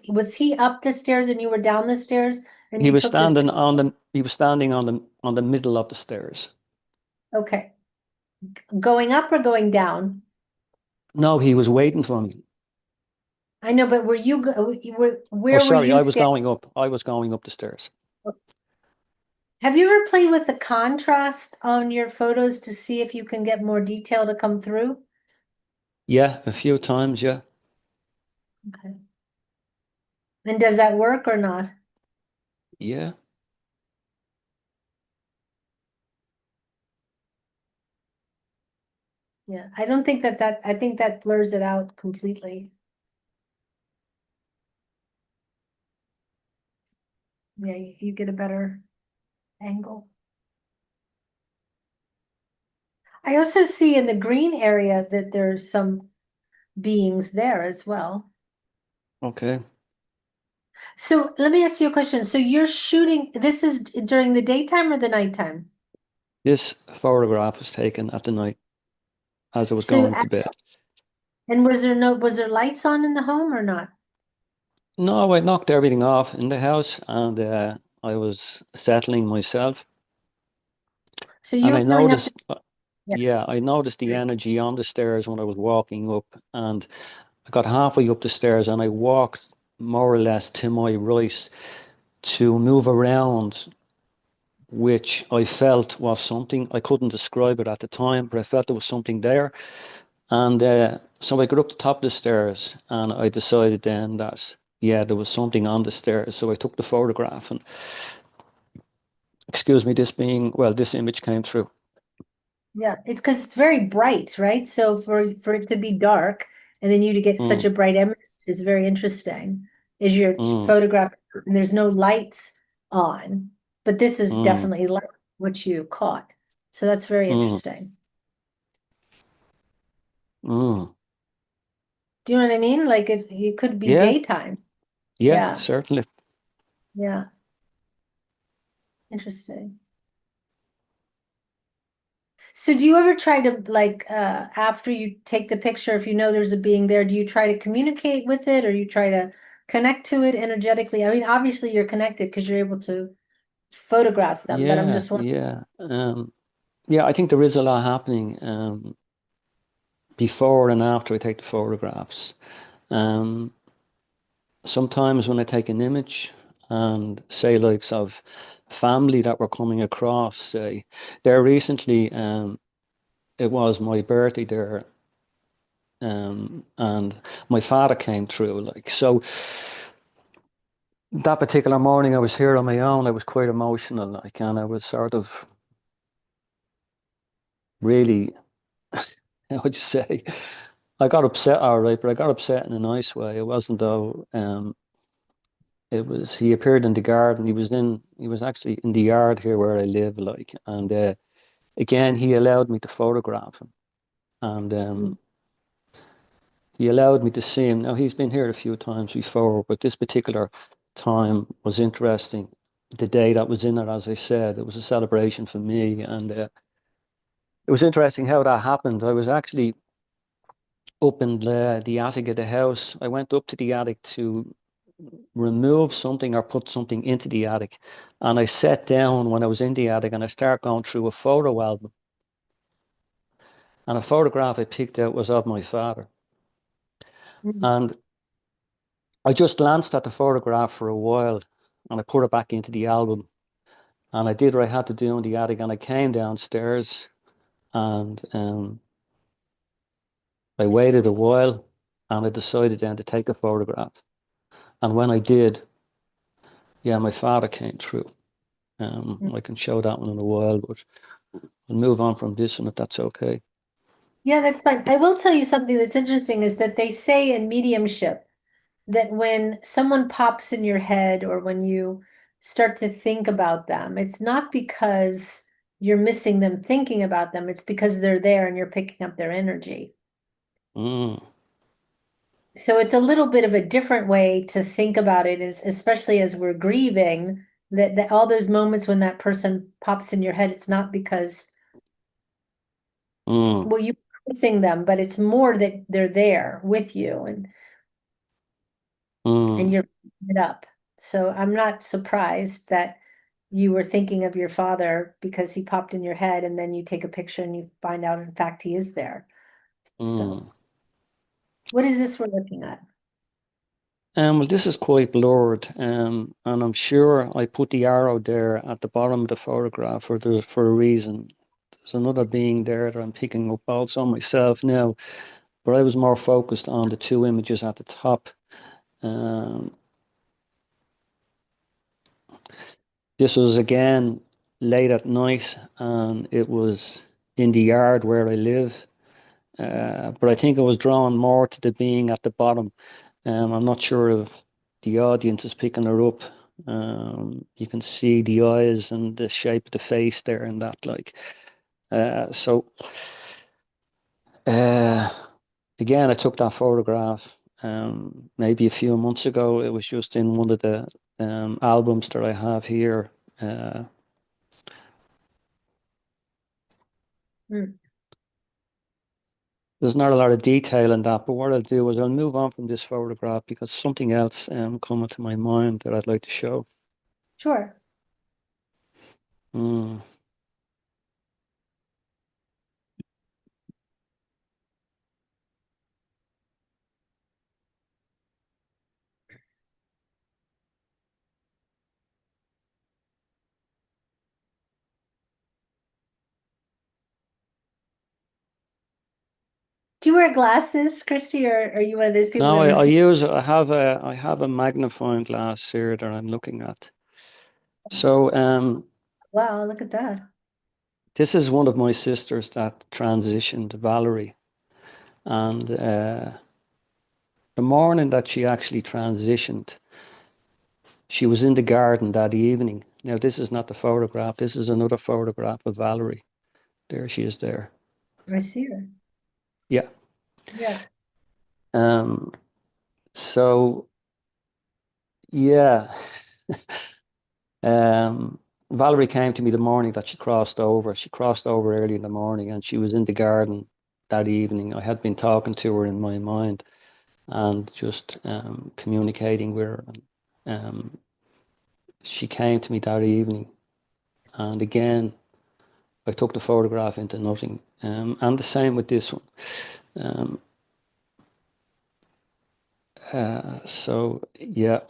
S1: was he up the stairs and you were down the stairs and
S2: He
S1: you
S2: was
S1: took this?
S2: standing on the middle of the stairs.
S1: Okay. Going up or going down?
S2: No, he was waiting for me.
S1: I know, but
S2: Oh,
S1: where were
S2: sorry,
S1: you
S2: I was
S1: standing?
S2: going up. I was going up the stairs.
S1: Have you ever played with the contrast on your photos to see if you can get more detail to come through?
S2: Yeah, a few times, yeah.
S1: Okay. And does that work or not?
S2: Yeah.
S1: Yeah, I don't think I think that blurs it out completely. Yeah, you get a better angle. I also see in the green area that there's some beings there as well.
S2: Okay.
S1: So let me ask you a question. So you're shooting, this is during the daytime or the nighttime?
S2: This photograph was taken at the night as I was
S1: So
S2: going to bed.
S1: And was there lights on in the home or not?
S2: No, I knocked everything off in the house, and I was settling myself.
S1: So
S2: And
S1: you
S2: I
S1: were coming up to,
S2: noticed, yeah, I noticed the energy on the stairs when I was walking up, and I got halfway up the stairs, and I walked more or less to my right to move around, which I felt was something. I couldn't describe it at the time, but I felt there was something there. And so I got up the top of the stairs, and I decided then that, yeah, there was something on the stairs. So I took the photograph, and excuse me, this image came through.
S1: yeah, it's because it's very bright, right? So for it to be dark and then you to get such
S2: Mm,
S1: a bright image is very interesting. Is your
S2: mm,
S1: photograph and there's no lights on, but this is
S2: mm,
S1: definitely light what you caught. So that's very
S2: mm,
S1: interesting.
S2: mm.
S1: Do you know what I mean? Like it could be
S2: Yeah,
S1: daytime.
S2: yeah,
S1: Yeah,
S2: certainly.
S1: yeah. Interesting. So do you ever try to like after you take the picture, if you know there's a being there, do you try to communicate with it or you try to connect to it energetically? I mean, obviously you're connected because you're able to photograph them, but I'm
S2: Yeah,
S1: just wondering.
S2: yeah. Yeah, I think there is a lot happening before and after I take the photographs. Um, Sometimes when I take an image and say likes of family that were coming across, say there recently, it was my birthday there, and my father came through. Like so, that particular morning I was here on my own. I was quite emotional, like, and I was sort of really, how would you say? I got upset, all right, but I got upset in a nice way. It wasn't though. It was he appeared in the garden. He was actually in the yard here where I live, like, and again he allowed me to photograph him, and he allowed me to see him. Now he's been here a few times before, but this particular time was interesting. The day that was in it, as I said, it was a celebration for me, and it was interesting how that happened. I was actually up in the attic of the house. I went up to the attic to remove something or put something into the attic. And I sat down when I was in the attic and I started going through a photo album. And a photograph I picked out was of my father.
S1: Mhm.
S2: And I just glanced at the photograph for a while and I put it back into the album. And I did what I had to do in the attic and I came downstairs and I waited a while and I decided then to take a photograph. And when I did, yeah, my father came through. I can show that one in a while, but we'll move on from this one if that's okay.
S1: Yeah, that's fine. I will tell you something that's interesting is that they say in mediumship that when someone pops in your head or when you start to think about them, it's not because you're missing them thinking about them, it's because they're there and you're picking up their energy.
S2: Mm,
S1: So it's a little bit of a different way to think about it, especially as we're grieving, that all those moments when that person pops in your head, it's not because,
S2: mm,
S1: well, you're missing them, but it's more that they're there with you and
S2: mm,
S1: you're picking it up. So I'm not surprised that you were thinking of your father because he popped in your head and then you take a picture and you find out in fact he is there. So
S2: mm.
S1: what is this we're looking at?
S2: Well, this is quite blurred, and I'm sure I put the arrow there at the bottom of the photograph for a reason. There's another being there that I'm picking up also myself now, but I was more focused on the two images at the top. Um, this was again late at night, and it was in the yard where I live. But I think I was drawn more to the being at the bottom. I'm not sure if the audience is picking her up. You can see the eyes and the shape of the face there and that like. So uh, again, I took that photograph maybe a few months ago. It was just in one of the albums that I have here. Uh,
S1: Hmm.
S2: there's not a lot of detail in that, but what I'll do is I'll move on from this photograph because something else coming to my mind that I'd like to show.
S1: Sure.
S2: Mm.
S1: Do you wear glasses, Christy, or are you one of those people
S2: No,
S1: that
S2: I have a magnifying glass here that I'm looking at. So
S1: wow, look at that.
S2: this is one of my sisters that transitioned, Valerie, and the morning that she actually transitioned, she was in the garden that evening. Now, this is not the photograph. This is another photograph of Valerie. There she is there.
S1: I see her.
S2: Yeah.
S1: Yeah.
S2: So, yeah. Valerie came to me the morning that she crossed over. She crossed over early in the morning and she was in the garden that evening. I had been talking to her in my mind and just communicating with her. She came to me that evening. And again, I took the photograph into nothing. And the same with this one. So, yeah.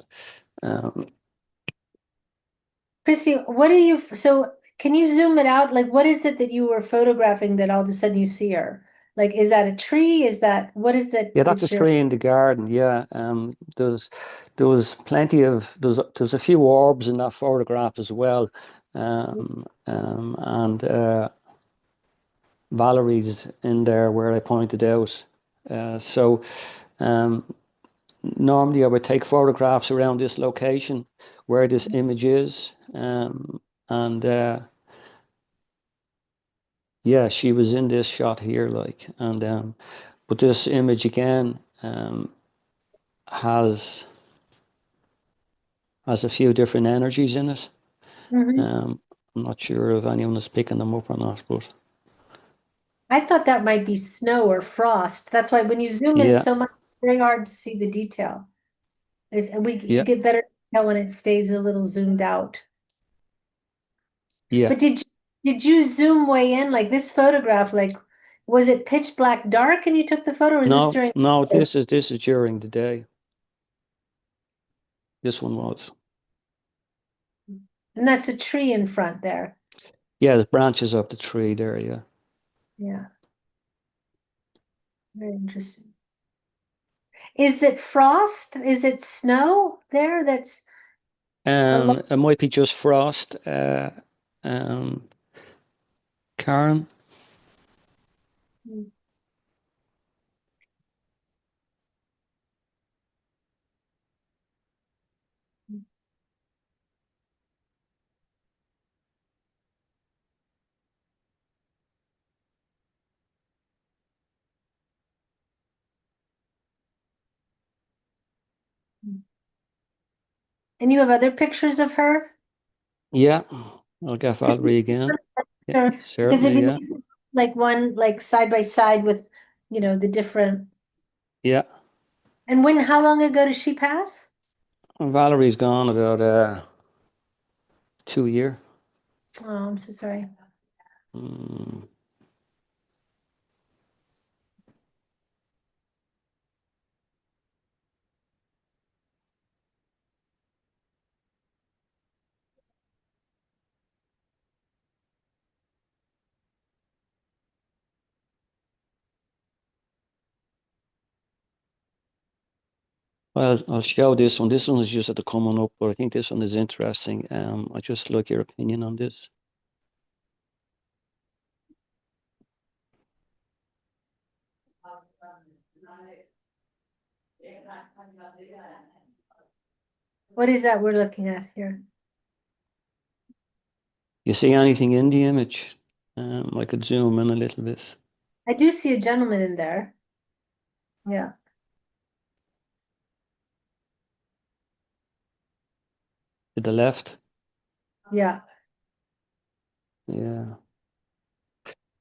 S1: Christy, what do you, so can you zoom it out? Like, what is it that you were photographing that all of a sudden you see her? Like, is that a tree? Is that, what is that?
S2: Yeah, that's a
S1: That you're,
S2: tree in the garden. Yeah, there was plenty of there's a few orbs in that photograph as well, and Valerie's in there where I pointed out. So normally I would take photographs around this location where this image is, and yeah, she was in this shot here, like, and but this image again has a few different energies in it.
S1: Mhm.
S2: I'm not sure if anyone is picking them up or not, but
S1: I thought that might be snow or frost. That's why when you zoom in
S2: yeah,
S1: so much, it's very hard to see the detail. You
S2: yeah,
S1: get better detail when it stays a little zoomed out.
S2: yeah.
S1: But did you zoom way in like this photograph? Like, was it pitch black dark and you took the photo, or is this
S2: No,
S1: during?
S2: no, this is during the day. This one was.
S1: And that's a tree in front there.
S2: Yeah, there's branches of the tree there, yeah.
S1: Yeah. Very interesting. Is it frost? Is it snow there? That's a lot.
S2: It might be just frost, um, Karen.
S1: And you have other pictures of her?
S2: Yeah, I'll get
S1: Could you-
S2: Valerie again. Yeah,
S1: Sure, because it'd
S2: certainly,
S1: be
S2: yeah.
S1: nice, like one like side by side with, the different.
S2: Yeah.
S1: And how long ago did she pass?
S2: And Valerie's gone about 2 year.
S1: Oh, I'm so sorry.
S2: Mm. Well, I'll show this one. This one is just at the coming up, but I think this one is interesting. I just like your opinion on this.
S1: What is that we're looking at here?
S2: You see anything in the image? I could zoom in a little bit.
S1: I do see a gentleman in there. Yeah.
S2: To the left.
S1: Yeah.
S2: Yeah.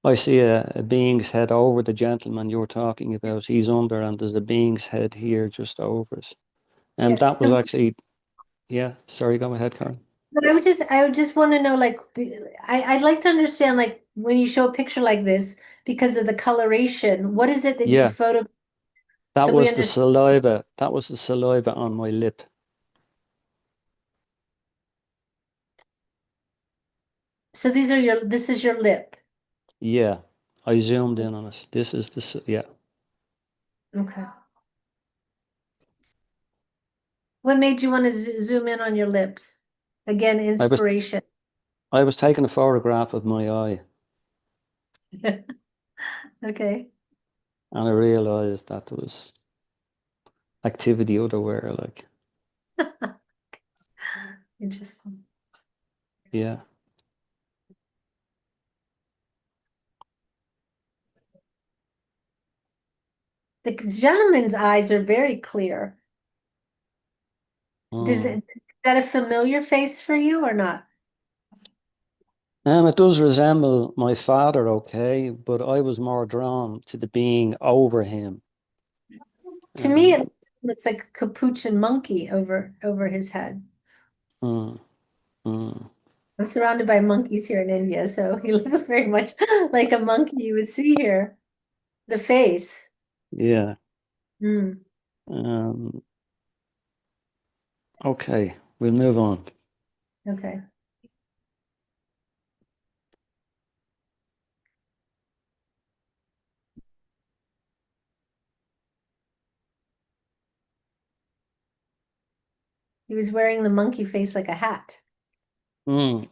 S2: I see a being's head over the gentleman you're talking about. He's under, and there's a being's head here just over us. And
S1: Yeah,
S2: that was
S1: so-
S2: actually, yeah. Sorry, go ahead, Karen.
S1: But I would just want to know, like, I'd like to understand, like, when you show a picture like this, because of the coloration, what is it that you
S2: Yeah,
S1: photo?
S2: that
S1: So we
S2: was the
S1: understand.
S2: saliva. That was the saliva on my lip.
S1: So this is your lip.
S2: Yeah, I zoomed in on us. This is yeah.
S1: Okay. What made you want to zoom in on your lips? Again,
S2: I was
S1: inspiration.
S2: taking a photograph of my eye,
S1: Okay.
S2: and I realized that there was activity otherwhere. Like,
S1: Interesting.
S2: yeah.
S1: The gentleman's eyes are very clear. Is that a familiar face for you or not?
S2: It does resemble my father, okay, but I was more drawn to the being over him.
S1: To me, it looks like a capuchin monkey over his head.
S2: mm, mm,
S1: I'm surrounded by monkeys here in India, so he looks very much like a monkey you would see here. The face.
S2: yeah.
S1: Mm,
S2: Um, okay, we'll move on.
S1: okay. He was wearing the monkey face like a hat.
S2: Mm.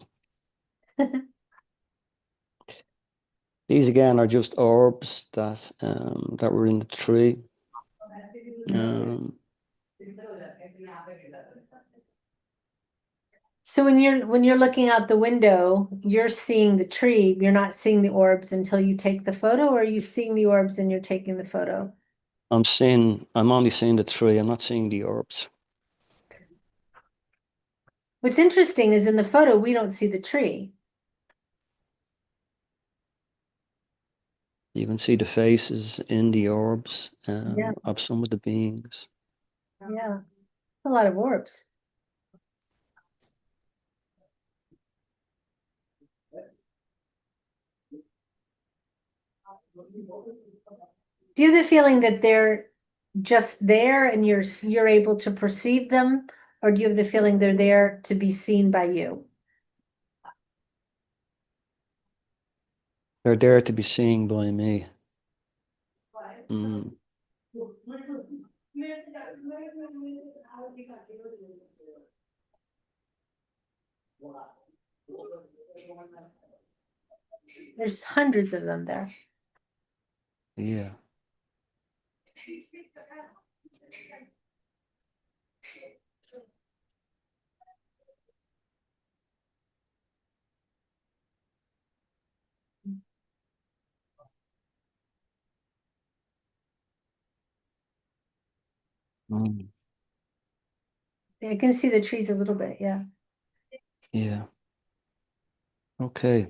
S2: These again are just orbs that were in the tree.
S1: So when you're looking out the window, you're seeing the tree. You're not seeing the orbs until you take the photo, or are you seeing the orbs and you're taking the photo?
S2: I'm only seeing the tree. I'm not seeing the orbs.
S1: What's interesting is in the photo, we don't see the tree.
S2: You can see the faces in the orbs
S1: Yeah.
S2: of some of the beings.
S1: Yeah, a lot of orbs. Do you have the feeling that they're just there and you're able to perceive them, or do you have the feeling they're there to be seen by you?
S2: They're there to be seen by me. Mm.
S1: There's hundreds of them there.
S2: Yeah. Mm.
S1: I can see the trees a little bit, yeah.
S2: Yeah. Okay.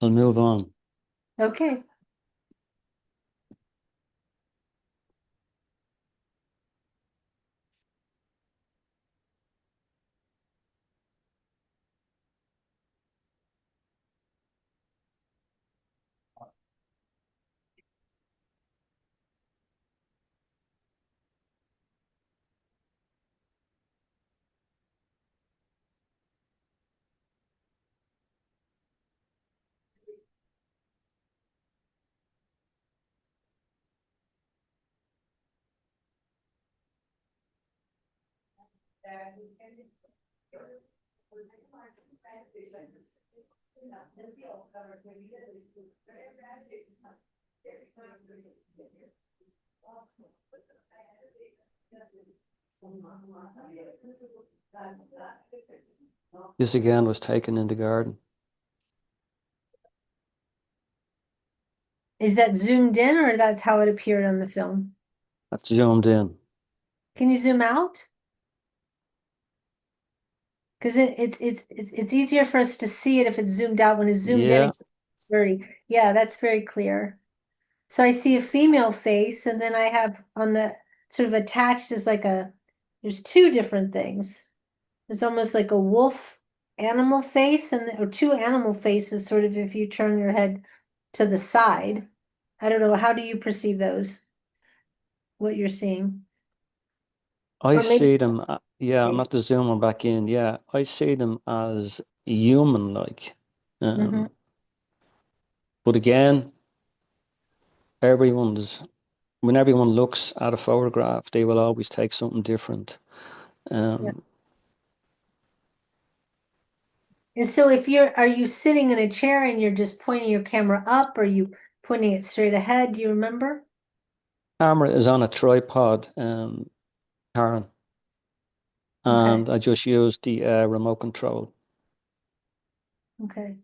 S2: I'll move on.
S1: Okay.
S2: This again was taken in the garden.
S1: Is that zoomed in or that's how it appeared on the film?
S2: That's zoomed in.
S1: Can you zoom out? Because it's easier for us to see it if it's zoomed out. When it's zoomed in,
S2: Yeah,
S1: it's yeah, that's very clear. So I see a female face, and then I have on the sort of attached is like there's two different things. There's almost like a wolf animal face, or two animal faces, sort of if you turn your head to the side. I don't know, how do you perceive those? What you're seeing?
S2: I
S1: Or maybe
S2: see them. Yeah, I'm
S1: face.
S2: not to zooming back in. Yeah, I see them as human-like.
S1: Mhm.
S2: But again, everyone's when everyone looks at a photograph, they will always take something different.
S1: Yeah.
S2: Um,
S1: And so are you sitting in a chair and you're just pointing your camera up, or are you pointing it straight ahead? Do you remember?
S2: Camera is on a tripod, Karen,
S1: Okay,
S2: and I just used the remote control.
S1: okay.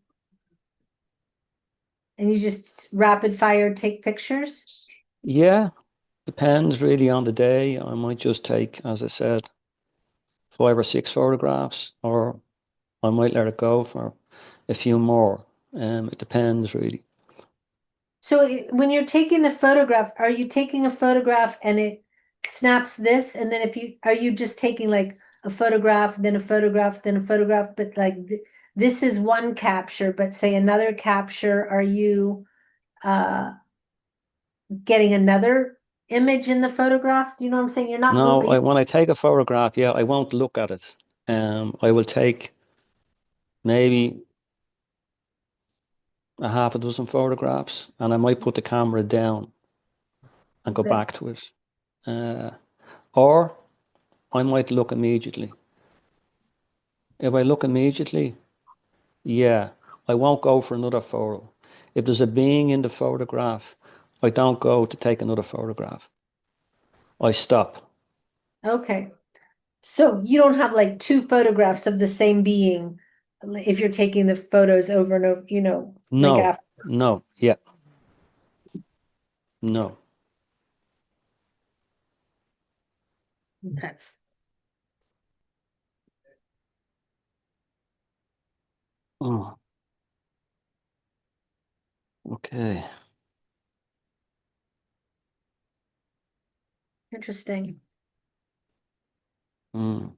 S1: And you just rapid fire take pictures?
S2: Yeah, depends really on the day. I might just take, as I said, 5 or 6 photographs, or I might let it go for a few more. It depends really.
S1: So when you're taking the photograph, are you taking a photograph and it snaps this? And then are you just taking like a photograph, then a photograph, then a photograph, but like this is one capture, but say another capture, are you getting another image in the photograph? Do you know what I'm saying? You're not
S2: No,
S1: moving.
S2: when I take a photograph, yeah, I won't look at it. I will take maybe a half a dozen photographs, and I might put the camera down and go
S1: Okay.
S2: back to it. Uh, or I might look immediately. If I look immediately, yeah, I won't go for another photo. If there's a being in the photograph, I don't go to take another photograph. I stop.
S1: Okay. So you don't have like two photographs of the same being if you're taking the photos over and over, like
S2: No,
S1: after.
S2: no, yeah, no.
S1: Okay.
S2: Oh, okay.
S1: Interesting.
S2: Mm.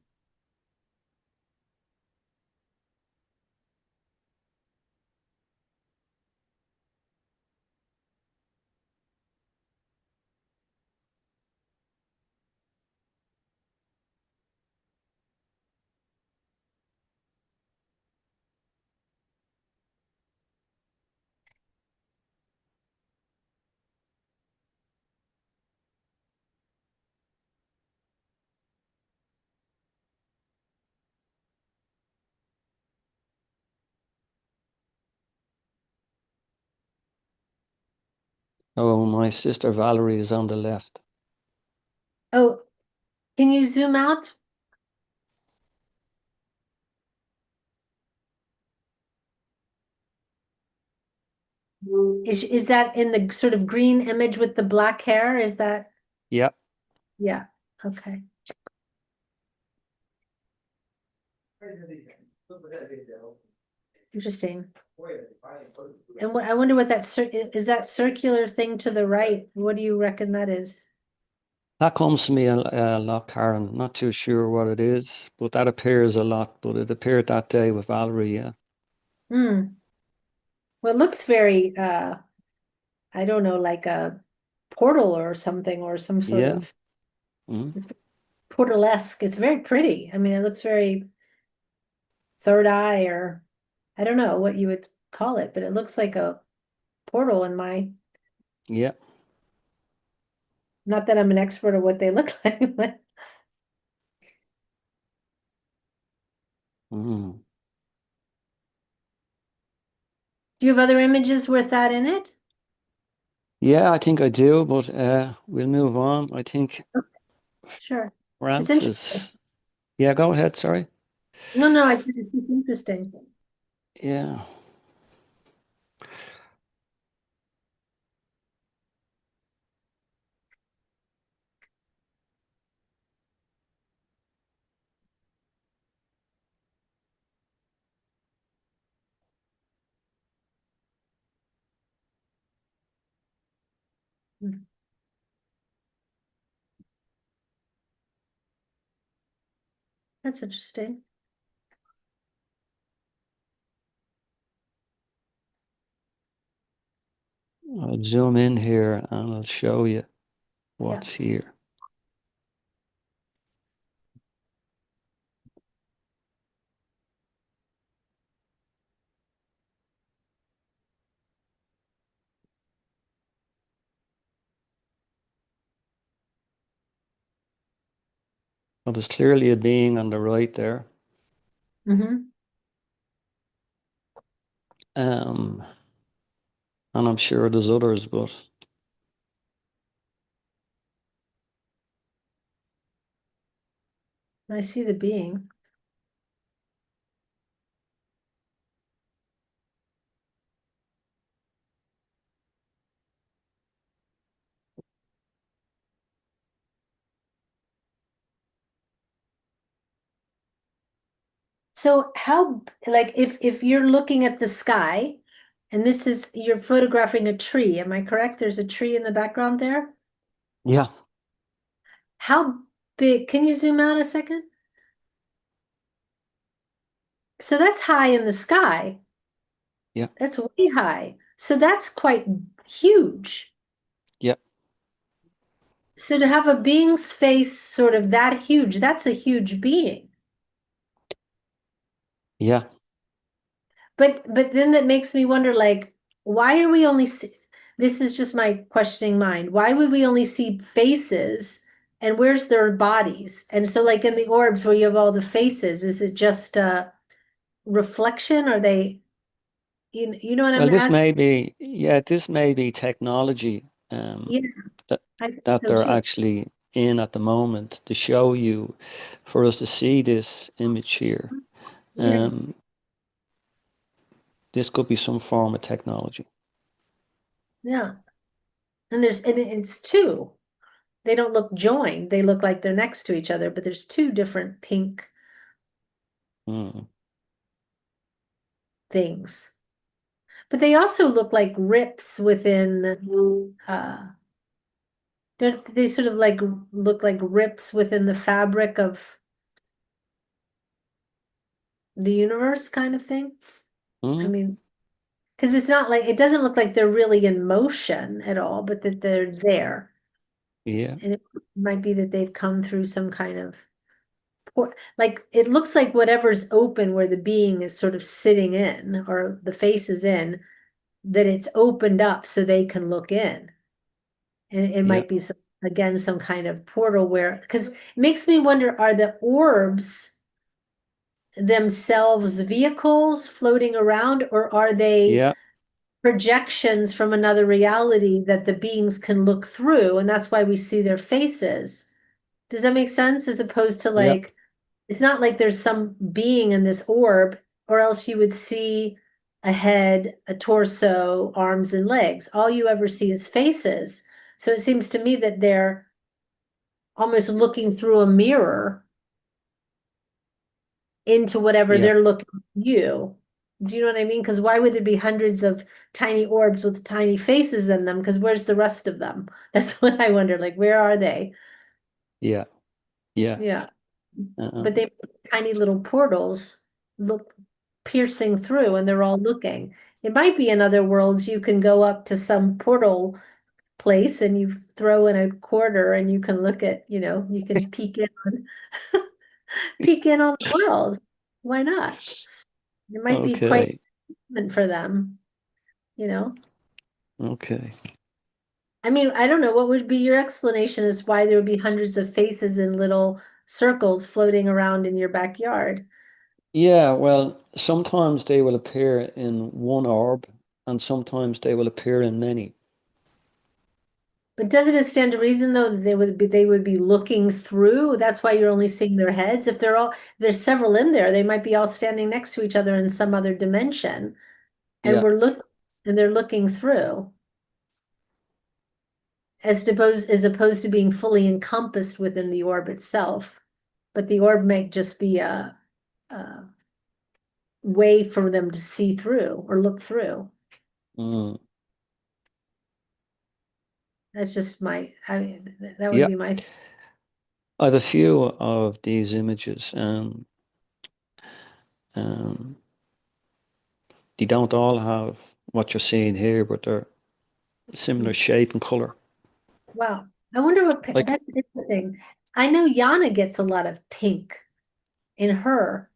S2: Oh, my sister Valerie is on the left.
S1: Oh, can you zoom out? Is that in the sort of green image with the black hair? Is that,
S2: Yeah.
S1: yeah, okay. Interesting. And I wonder what is that circular thing to the right? What do you reckon that is?
S2: That comes to me a lot, Karen. Not too sure what it is, but that appears a lot. But it appeared that day with Valerie, yeah.
S1: Hmm. Well, it looks very, I don't know, like a portal or something, or some sort
S2: Yeah.
S1: of,
S2: Mm.
S1: it's portalesque. It's very pretty. I mean, it looks very third eye, or I don't know what you would call it, but it looks like a portal in my,
S2: Yeah.
S1: not that I'm an expert of what they look like, but
S2: Mm.
S1: do you have other images with that in it?
S2: Yeah, I think I do, but we'll move on. I think
S1: Sure. It's interesting.
S2: Francis. Yeah, go ahead, sorry.
S1: No, I think it's interesting.
S2: Yeah.
S1: That's interesting.
S2: I'll zoom in here and I'll show you what's here. Well, there's clearly a being on the right there.
S1: Mm-hmm.
S2: And I'm sure there's others, but
S1: I see the being. So how, like, if you're looking at the sky, and this is, you're photographing a tree, am I correct? There's a tree in the background there?
S2: yeah,
S1: How big, can you zoom out a second? So that's high in the sky.
S2: yeah,
S1: That's way high. So that's quite huge.
S2: yeah,
S1: So to have a being's face sort of that huge, that's a huge being.
S2: yeah.
S1: But then that makes me wonder, like, why are we only see, this is just my questioning mind. Why would we only see faces and where's their bodies? And so like in the orbs where you have all the faces, is it just a reflection? Are they, you know what
S2: Well,
S1: I'm asking?
S2: this may be technology
S1: Yeah,
S2: that
S1: I think
S2: that
S1: so
S2: they're
S1: too.
S2: actually in at the moment to show you, for us to see this image here.
S1: Yeah,
S2: This could be some form of technology.
S1: yeah. And it's two. They don't look joined. They look like they're next to each other, but there's two different pink
S2: Mm.
S1: things. But they also look like rips within don't they sort of like look like rips within the fabric of the universe kind of thing? I
S2: Mm.
S1: mean, because it's not like, it doesn't look like they're really in motion at all, but that they're there.
S2: Yeah,
S1: And it might be that they've come through some kind of like it looks like whatever's open where the being is sort of sitting in or the face is in, that it's opened up so they can look in. And it
S2: yeah,
S1: might be some, again, some kind of portal where, because it makes me wonder, are the orbs themselves vehicles floating around, or are they
S2: yeah,
S1: projections from another reality that the beings can look through? And that's why we see their faces. Does that make sense? As opposed to
S2: yeah,
S1: like, it's not like there's some being in this orb, or else you would see a head, a torso, arms, and legs. All you ever see is faces. So it seems to me that they're almost looking through a mirror into whatever
S2: yeah,
S1: they're looking at you. Do you know what I mean? Because why would there be hundreds of tiny orbs with tiny faces in them? Because where's the rest of them? That's what I wonder. Like, where are they?
S2: yeah, yeah.
S1: Yeah.
S2: Uh-uh.
S1: But they tiny little portals look piercing through and they're all looking. It might be in other worlds you can go up to some portal place and you throw in a quarter and you can look at, you can peek in on peek in on the world. Why not? It might be quite
S2: Okay,
S1: common for them, you know?
S2: okay.
S1: I mean, I don't know, what would be your explanation as why there would be hundreds of faces in little circles floating around in your backyard?
S2: Yeah, well, sometimes they will appear in one orb, and sometimes they will appear in many.
S1: But doesn't it stand to reason though that they would be looking through? That's why you're only seeing their heads. If there's several in there, they might be all standing next to each other in some other dimension. And
S2: Yeah,
S1: they're looking through as opposed to being fully encompassed within the orb itself. But the orb may just be a way for them to see through or look through.
S2: mm,
S1: That's just that would
S2: Yeah,
S1: be my,
S2: I have a few of these images. They don't all have what you're seeing here, but they're similar shape and color.
S1: wow. I wonder
S2: Like,
S1: that's interesting. I know Yana gets a lot of pink in her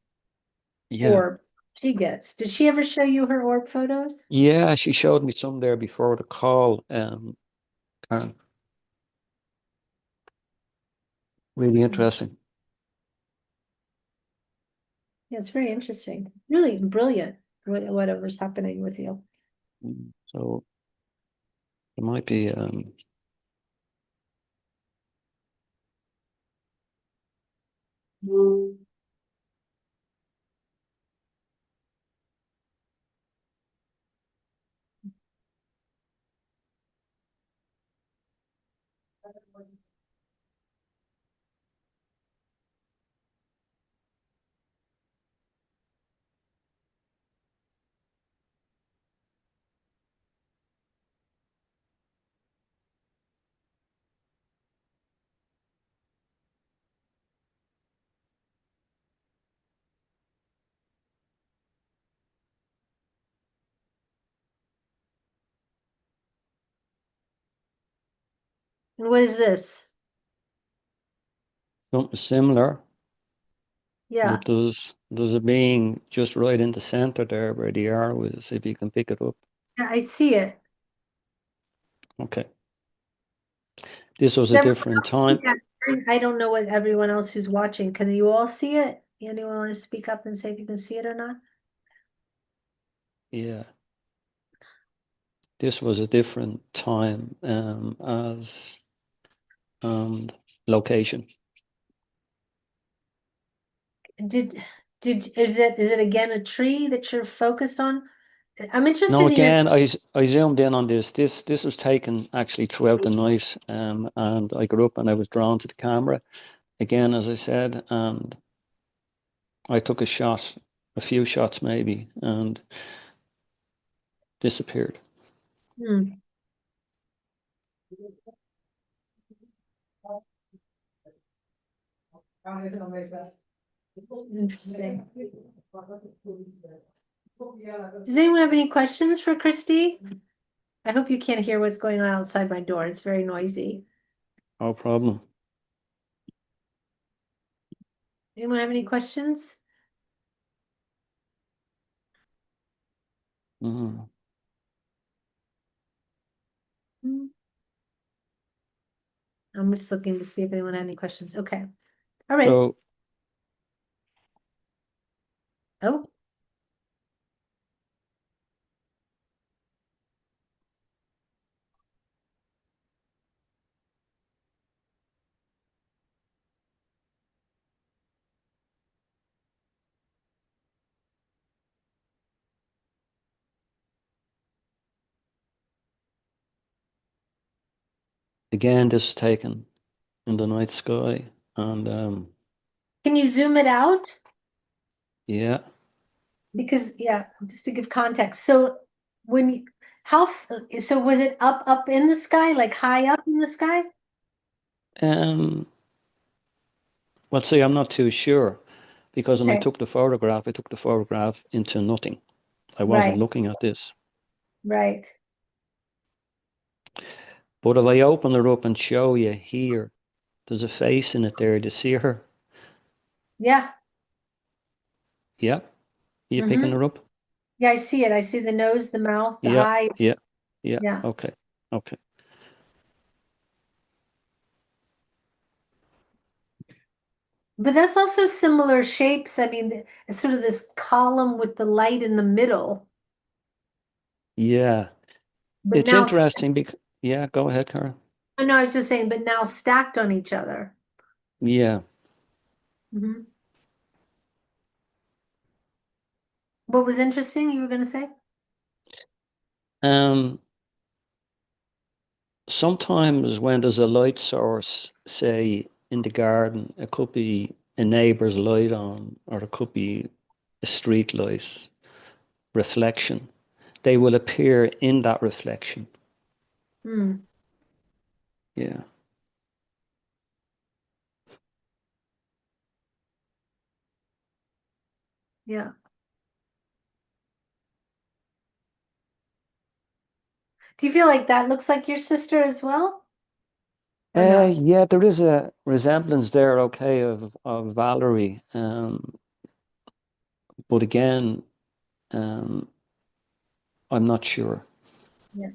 S2: yeah,
S1: orb she gets. Did she ever show you her orb photos?
S2: yeah, she showed me some there before the call. Karen. Really interesting.
S1: Yeah, it's very interesting. Really brilliant, whatever's happening with you.
S2: So it might be
S1: And what is this?
S2: something similar,
S1: Yeah,
S2: but there's a being just right in the center there where the arrow is, if you can pick it up.
S1: yeah, I see it.
S2: Okay. This was a different time.
S1: Yeah, I don't know what everyone else who's watching. Can you all see it? Anyone want to speak up and say if you can see it or not?
S2: Yeah. This was a different time as and location.
S1: Did is it again a tree that you're focused on? I'm
S2: No,
S1: interested in your.
S2: again, I zoomed in on this. This was taken actually throughout the night, and I got up and I was drawn to the camera again, as I said, and I took a shot, a few shots maybe, and disappeared.
S1: Hmm. Interesting. Does anyone have any questions for Christy? I hope you can't hear what's going on outside my door. It's very noisy.
S2: No problem.
S1: Anyone have any questions?
S2: Mhm.
S1: I'm just looking to see if anyone had any questions. Okay. All right.
S2: So
S1: Oh,
S2: again, this was taken in the night sky, and
S1: can you zoom it out?
S2: yeah,
S1: Because yeah, just to give context. So when you, so was it up in the sky, like high up in the sky?
S2: um, well, see, I'm not too sure because when I
S1: Okay.
S2: took the photograph into nothing. I wasn't
S1: Right,
S2: looking at this.
S1: right.
S2: But if I open her up and show you here, there's a face in it there. Do you see her?
S1: Yeah.
S2: Yeah. You picking
S1: Mm-hmm.
S2: her up?
S1: Yeah, I see it. I see the nose, the mouth, the
S2: Yeah.
S1: eye.
S2: Yeah. Yeah.
S1: Yeah.
S2: Okay. Okay.
S1: But that's also similar shapes. I mean, it's sort of this column with the light in the middle,
S2: Yeah.
S1: but
S2: It's
S1: now,
S2: interesting because, yeah, go ahead, Karen.
S1: no, I was just saying, but now stacked on each other.
S2: Yeah.
S1: Mhm. What was interesting you were going to say?
S2: Um, Sometimes when there's a light source, say in the garden, it could be a neighbor's light on, or it could be a street light reflection. They will appear in that reflection.
S1: Hmm.
S2: Yeah.
S1: Yeah. Do you feel like that looks like your sister as well? Or not?
S2: Yeah, there is a resemblance there, okay, of Valerie. But again, um, I'm not sure.
S1: Yeah.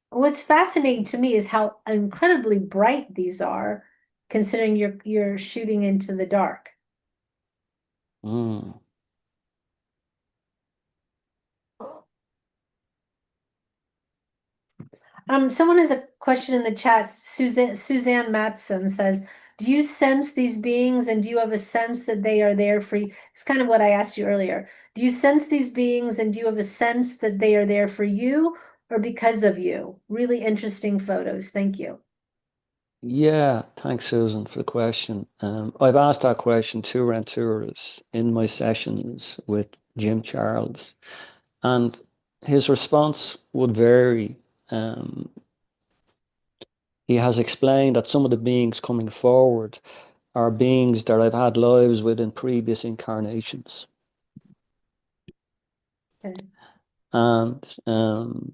S1: What's fascinating to me is how incredibly bright these are, considering you're shooting into the dark.
S2: Mm.
S1: Someone has a question in the chat. Suzanne Matson says, do you sense these beings and do you have a sense that they are there for you? It's kind of what I asked you earlier. Do you sense these beings and do you have a sense that they are there for you or because of you? Really interesting photos. Thank you.
S2: Yeah, thanks, Susan, for the question. I've asked that question to Renturas in my sessions with Jim Charles, and his response would vary. He has explained that some of the beings coming forward are beings that I've had lives with in previous incarnations.
S1: Okay.
S2: And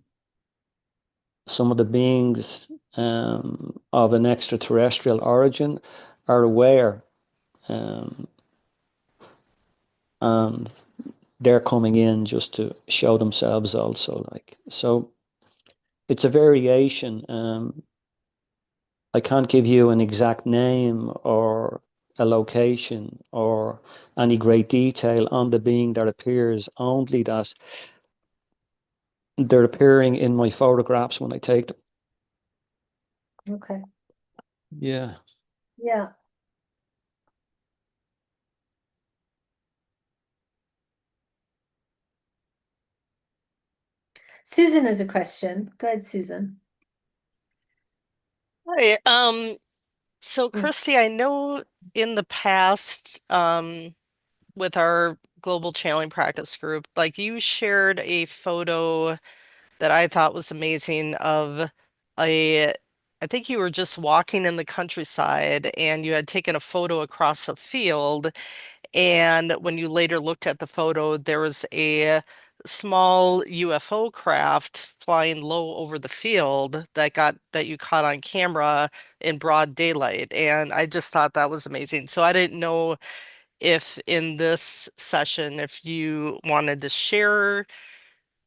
S2: some of the beings of an extraterrestrial origin are aware, and they're coming in just to show themselves also. Like, so it's a variation. I can't give you an exact name or a location or any great detail on the being that appears, only that they're appearing in my photographs when I take them.
S1: Okay.
S2: Yeah.
S1: Yeah. Susan has a question. Go ahead, Susan.
S6: Hi, so Christy, I know in the past, with our global channeling practice group, like you shared a photo that I thought was amazing of a, I think you were just walking in the countryside and you had taken a photo across a field. And when you later looked at the photo, there was a small UFO craft flying low over the field that you caught on camera in broad daylight. And I just thought that was amazing. So I didn't know if in this session, if you wanted to share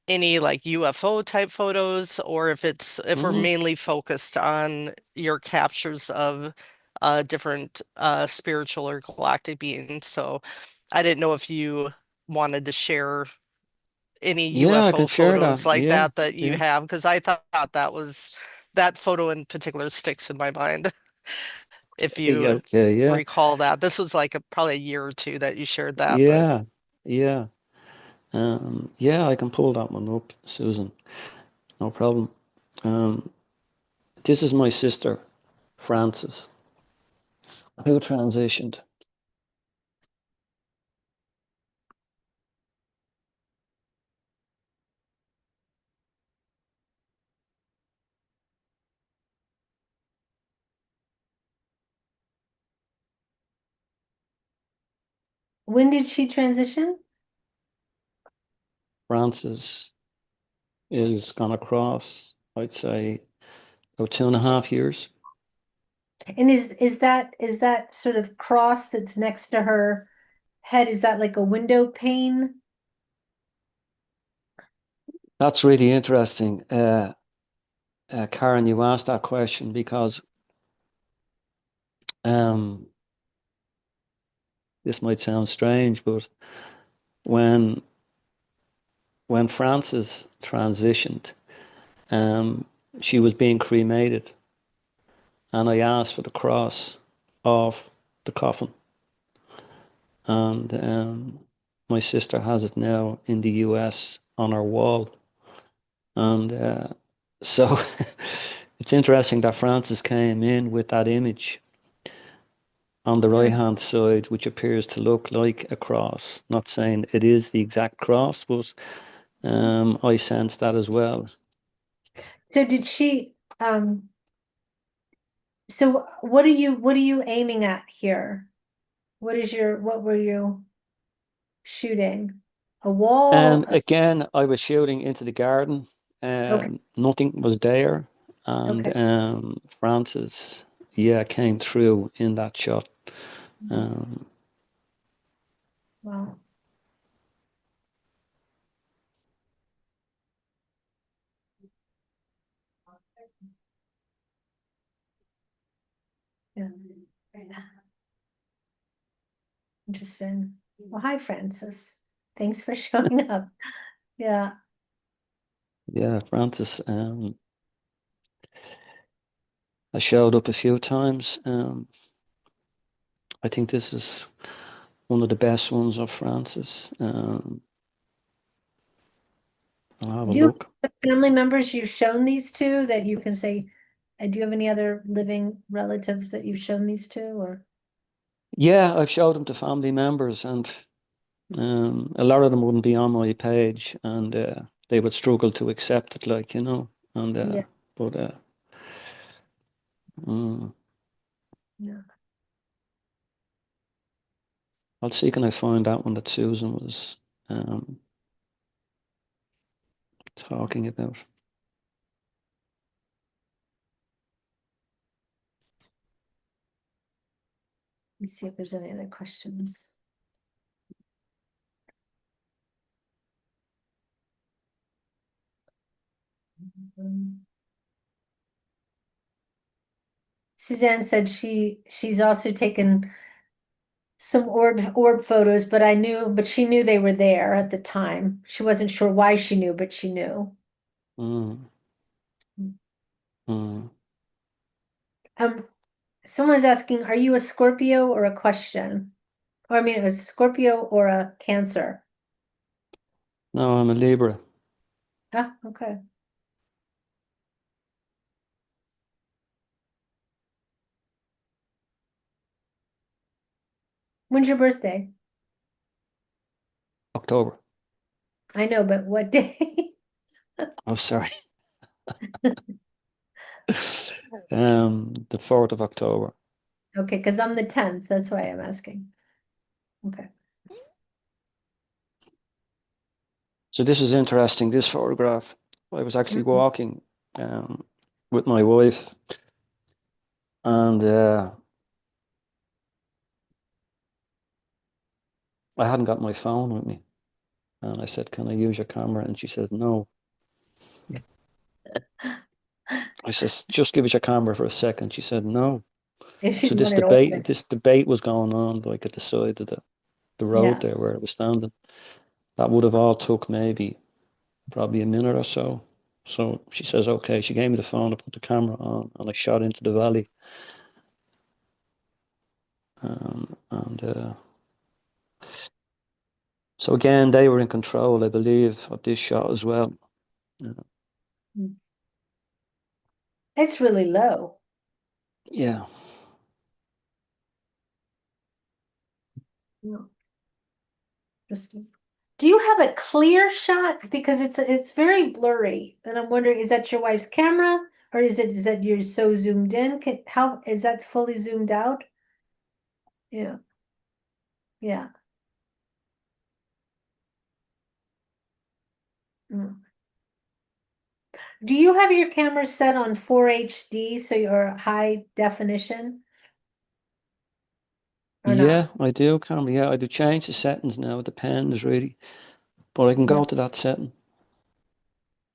S6: any like UFO type photos or if we're mainly focused on your captures of different spiritual or galactic beings. So I didn't know if you wanted to share any
S2: Yeah, I can
S6: UFO
S2: share that.
S6: photos like
S2: Yeah.
S6: that you
S2: Yeah.
S6: have, because I thought that photo in particular sticks in my mind. If
S2: Yeah,
S6: you
S2: okay. Yeah.
S6: recall that, this was like probably a year or two that you shared that, but
S2: Yeah. Yeah. Yeah, I can pull that one up, Susan. No problem. Um, this is my sister, Frances, who transitioned.
S1: When did she transition?
S2: Frances is gone across, I'd say, about 2.5 years.
S1: And is that sort of cross that's next to her head? Is that like a window pane?
S2: That's really interesting. Karen, you asked that question because um, this might sound strange, but when Frances transitioned, um, she was being cremated, and I asked for the cross off the coffin, and my sister has it now in the US on her wall, and so it's interesting that Frances came in with that image on the right hand side, which appears to look like a cross. Not saying it is the exact cross, but I sense that as well.
S1: So did she, so what are you aiming at here? What were you shooting? A wall?
S2: Again, I was shooting into the garden.
S1: Okay,
S2: Nothing was there, and
S1: okay.
S2: Francis, yeah, came through in that shot. Um,
S1: Wow. Yeah. Interesting. Well, hi, Francis. Thanks for showing up. Yeah.
S2: yeah, Francis I showed up a few times. I think this is one of the best ones of Francis. I'll have a
S1: Do you
S2: look.
S1: have family members you've shown these to that you can say, do you have any other living relatives that you've shown these to or?
S2: Yeah, I've showed them to family members, and a lot of them wouldn't be on my page, and they would struggle to accept it, like, and
S1: Yeah.
S2: but mm,
S1: Yeah.
S2: I'll see, can I find that one that Susan was um, talking about.
S1: Let's see if there's any other questions. Suzanne said she's also taken some orb photos, but she knew they were there at the time. She wasn't sure why she knew, but she knew.
S2: Mm, mm.
S1: Someone's asking, are you a Scorpio or a question? Or I mean, a Scorpio or a Cancer?
S2: No, I'm a Libra.
S1: Ah, okay. When's your birthday?
S2: October.
S1: I know, but what day?
S2: Oh, sorry. The 4th of October.
S1: Okay, because I'm the 10th. That's why I'm asking. Okay.
S2: So this is interesting, this photograph. I was actually
S1: Mhm.
S2: walking with my wife, and I hadn't got my phone with me. And I said, can I use your camera? And she says, no. I says, just give us your camera for a second. She said, no.
S1: If
S2: So
S1: you want it open.
S2: this debate was going on, like at the side of the road
S1: Yeah.
S2: there where I was standing. That would have all took maybe probably a minute or so. So she says, okay. She gave me the phone, I put the camera on, and I shot into the valley. And so again, they were in control, I believe, of this shot as well.
S1: It's really low.
S2: Yeah.
S1: No. Just, do you have a clear shot? Because it's very blurry. And I'm wondering, is that your wife's camera? Or is that you're so zoomed in? How is that fully zoomed out? Yeah. Yeah. Mm. Do you have your camera set on 4 HD so you're high definition or
S2: Yeah,
S1: not?
S2: I do, camera. Yeah, I do change the settings now. It depends really. But I can
S1: Yeah.
S2: go to that setting.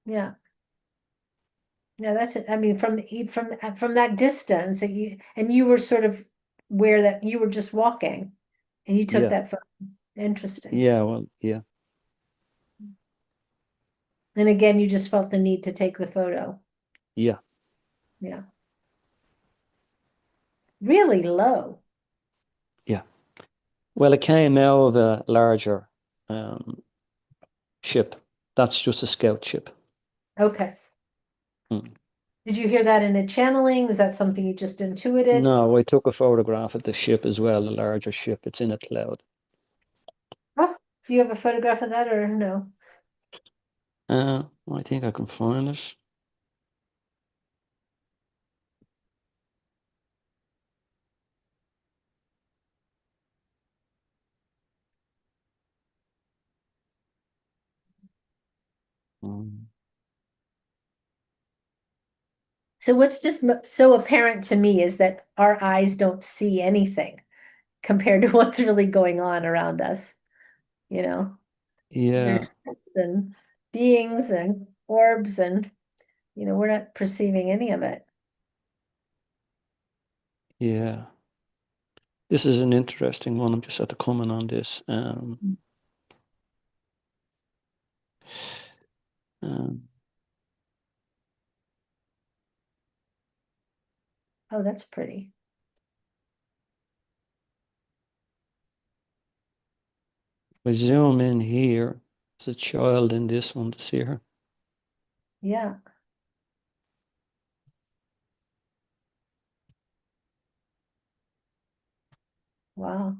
S1: Yeah. Yeah, that's it. I mean, from that distance that you were sort of where that you were just walking and you took
S2: Yeah.
S1: that photo. Interesting.
S2: Yeah, well, yeah.
S1: And again, you just felt the need to take the photo.
S2: Yeah.
S1: Yeah. Really low.
S2: Yeah. Well, it came out of a larger um, ship. That's just a scout ship.
S1: Okay.
S2: Mm.
S1: Did you hear that in the channeling? Is that something you just intuited?
S2: No, I took a photograph of the ship as well, a larger ship. It's in a cloud.
S1: Oh, do you have a photograph of that or no?
S2: I think I can find it. Mm.
S1: So what's just so apparent to me is that our eyes don't see anything compared to what's really going on around us. You know,
S2: Yeah,
S1: there's ships and beings and orbs, and we're not perceiving any of it.
S2: yeah. This is an interesting one. I'm just at the comment on this. Um,
S1: Oh, that's pretty.
S2: we zoom in here. There's a child in this one to see her.
S1: Yeah. Wow.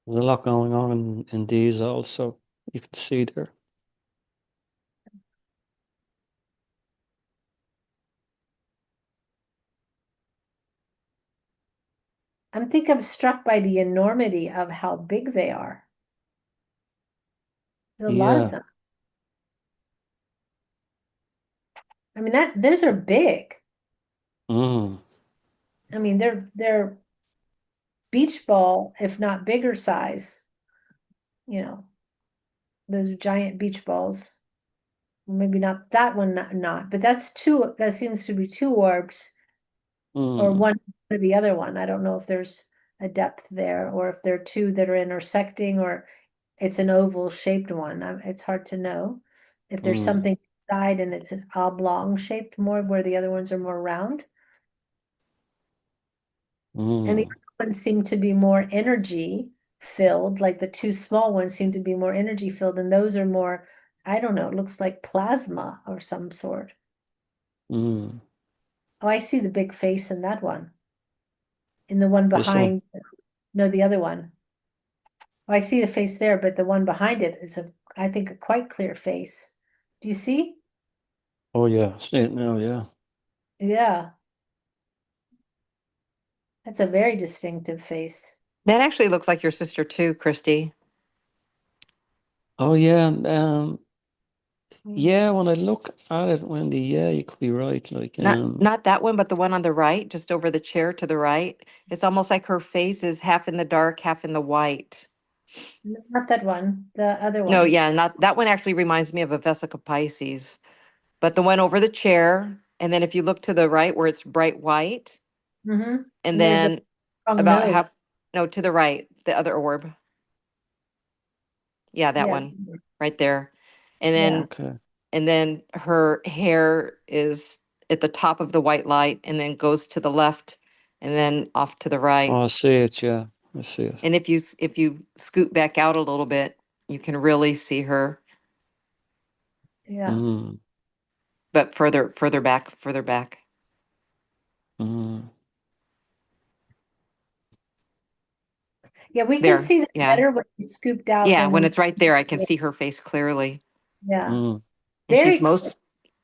S2: There's a lot going on in these also. You can see there.
S1: I'm struck by the enormity of how big they are. There's a lot of
S2: Yeah.
S1: them. I mean, those are big.
S2: Mm.
S1: I mean, they're beach ball, if not bigger size. Those giant beach balls. Maybe not that one, not, but that seems to be two orbs, or
S2: Mm.
S1: one for the other one. I don't know if there's a depth there, or if there are two that are intersecting, or it's an oval shaped one. It's hard to know if there's
S2: Mm.
S1: something inside and it's an oblong shaped more, where the other ones are more round. And the
S2: Mm.
S1: other ones seem to be more energy filled, like the two small ones seem to be more energy filled, and those are more, I don't know, it looks like plasma of some sort.
S2: Mm.
S1: Oh, I see the big face in that one. In the one
S2: This one.
S1: behind, no, the other one. Oh, I see the face there, but the one behind it is I think, a quite clear face. Do you see?
S2: Oh yeah, see it now, yeah.
S1: Yeah. That's a very distinctive face.
S8: That actually looks like your sister too, Christy.
S2: Oh yeah.
S1: Mm.
S2: Yeah, when I look at it, Wendy, yeah, you could be right. Like
S8: Not that one, but the one on the right, just over the chair to the right. It's almost like her face is half in the dark, half in the white.
S1: Not that one, the other
S8: No,
S1: one.
S8: yeah, not that one actually reminds me of a Vesica Pisces. But the one over the chair, and then if you look to the right where it's bright white,
S1: Mm-hmm.
S8: and
S1: And there's a
S8: then
S1: strong
S8: about
S1: nose.
S8: half, no, to the right, the other orb. Yeah, that
S1: Yeah.
S8: one right there. And
S1: Yeah.
S8: then
S2: okay.
S8: and then her hair is at the top of the white light and then goes to the left and then off to the right.
S2: Oh, I see it, yeah. I see it.
S8: And if you scoot back out a little bit, you can really see her,
S1: Yeah.
S2: Mm.
S8: but further back, further back.
S2: Mm.
S1: Yeah, we can
S8: There.
S1: see this
S8: Yeah.
S1: better when you scooped out
S8: Yeah,
S1: than
S8: when
S1: when
S8: it's right there, I can
S1: you.
S8: see her face clearly.
S1: Yeah.
S2: Mm.
S8: And
S1: Very
S8: she's
S1: clear.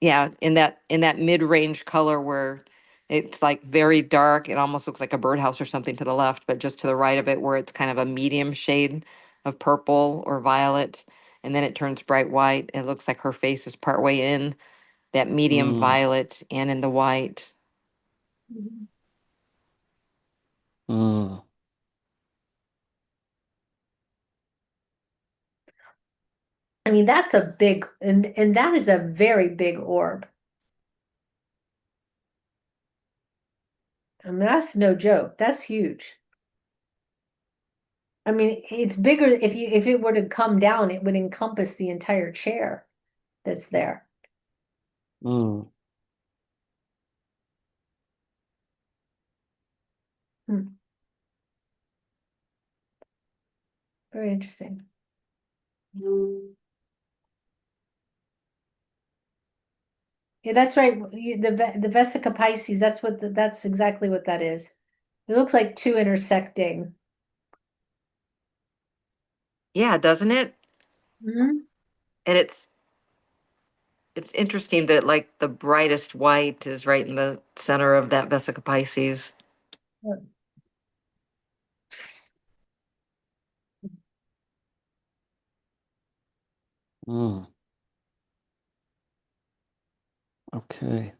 S8: yeah, in that mid-range color where it's like very dark. It almost looks like a birdhouse or something to the left, but just to the right of it where it's kind of a medium shade of purple or violet, and then it turns bright white. It looks like her face is partway in that medium
S2: Mm.
S8: violet and in the white.
S1: Mhm.
S2: Mm.
S1: I mean, that's a big, and that is a very big orb. I mean, that's no joke. That's huge. I mean, it's bigger if it were to come down, it would encompass the entire chair that's there.
S2: Mm.
S1: Hmm. Very interesting. Yeah, that's right. The Vesica Pisces, that's exactly what that is. It looks like two intersecting.
S8: Yeah, doesn't it?
S1: Mhm.
S8: And it's interesting that like the brightest white is right in the center of that Vesica Pisces.
S2: Mm. Okay.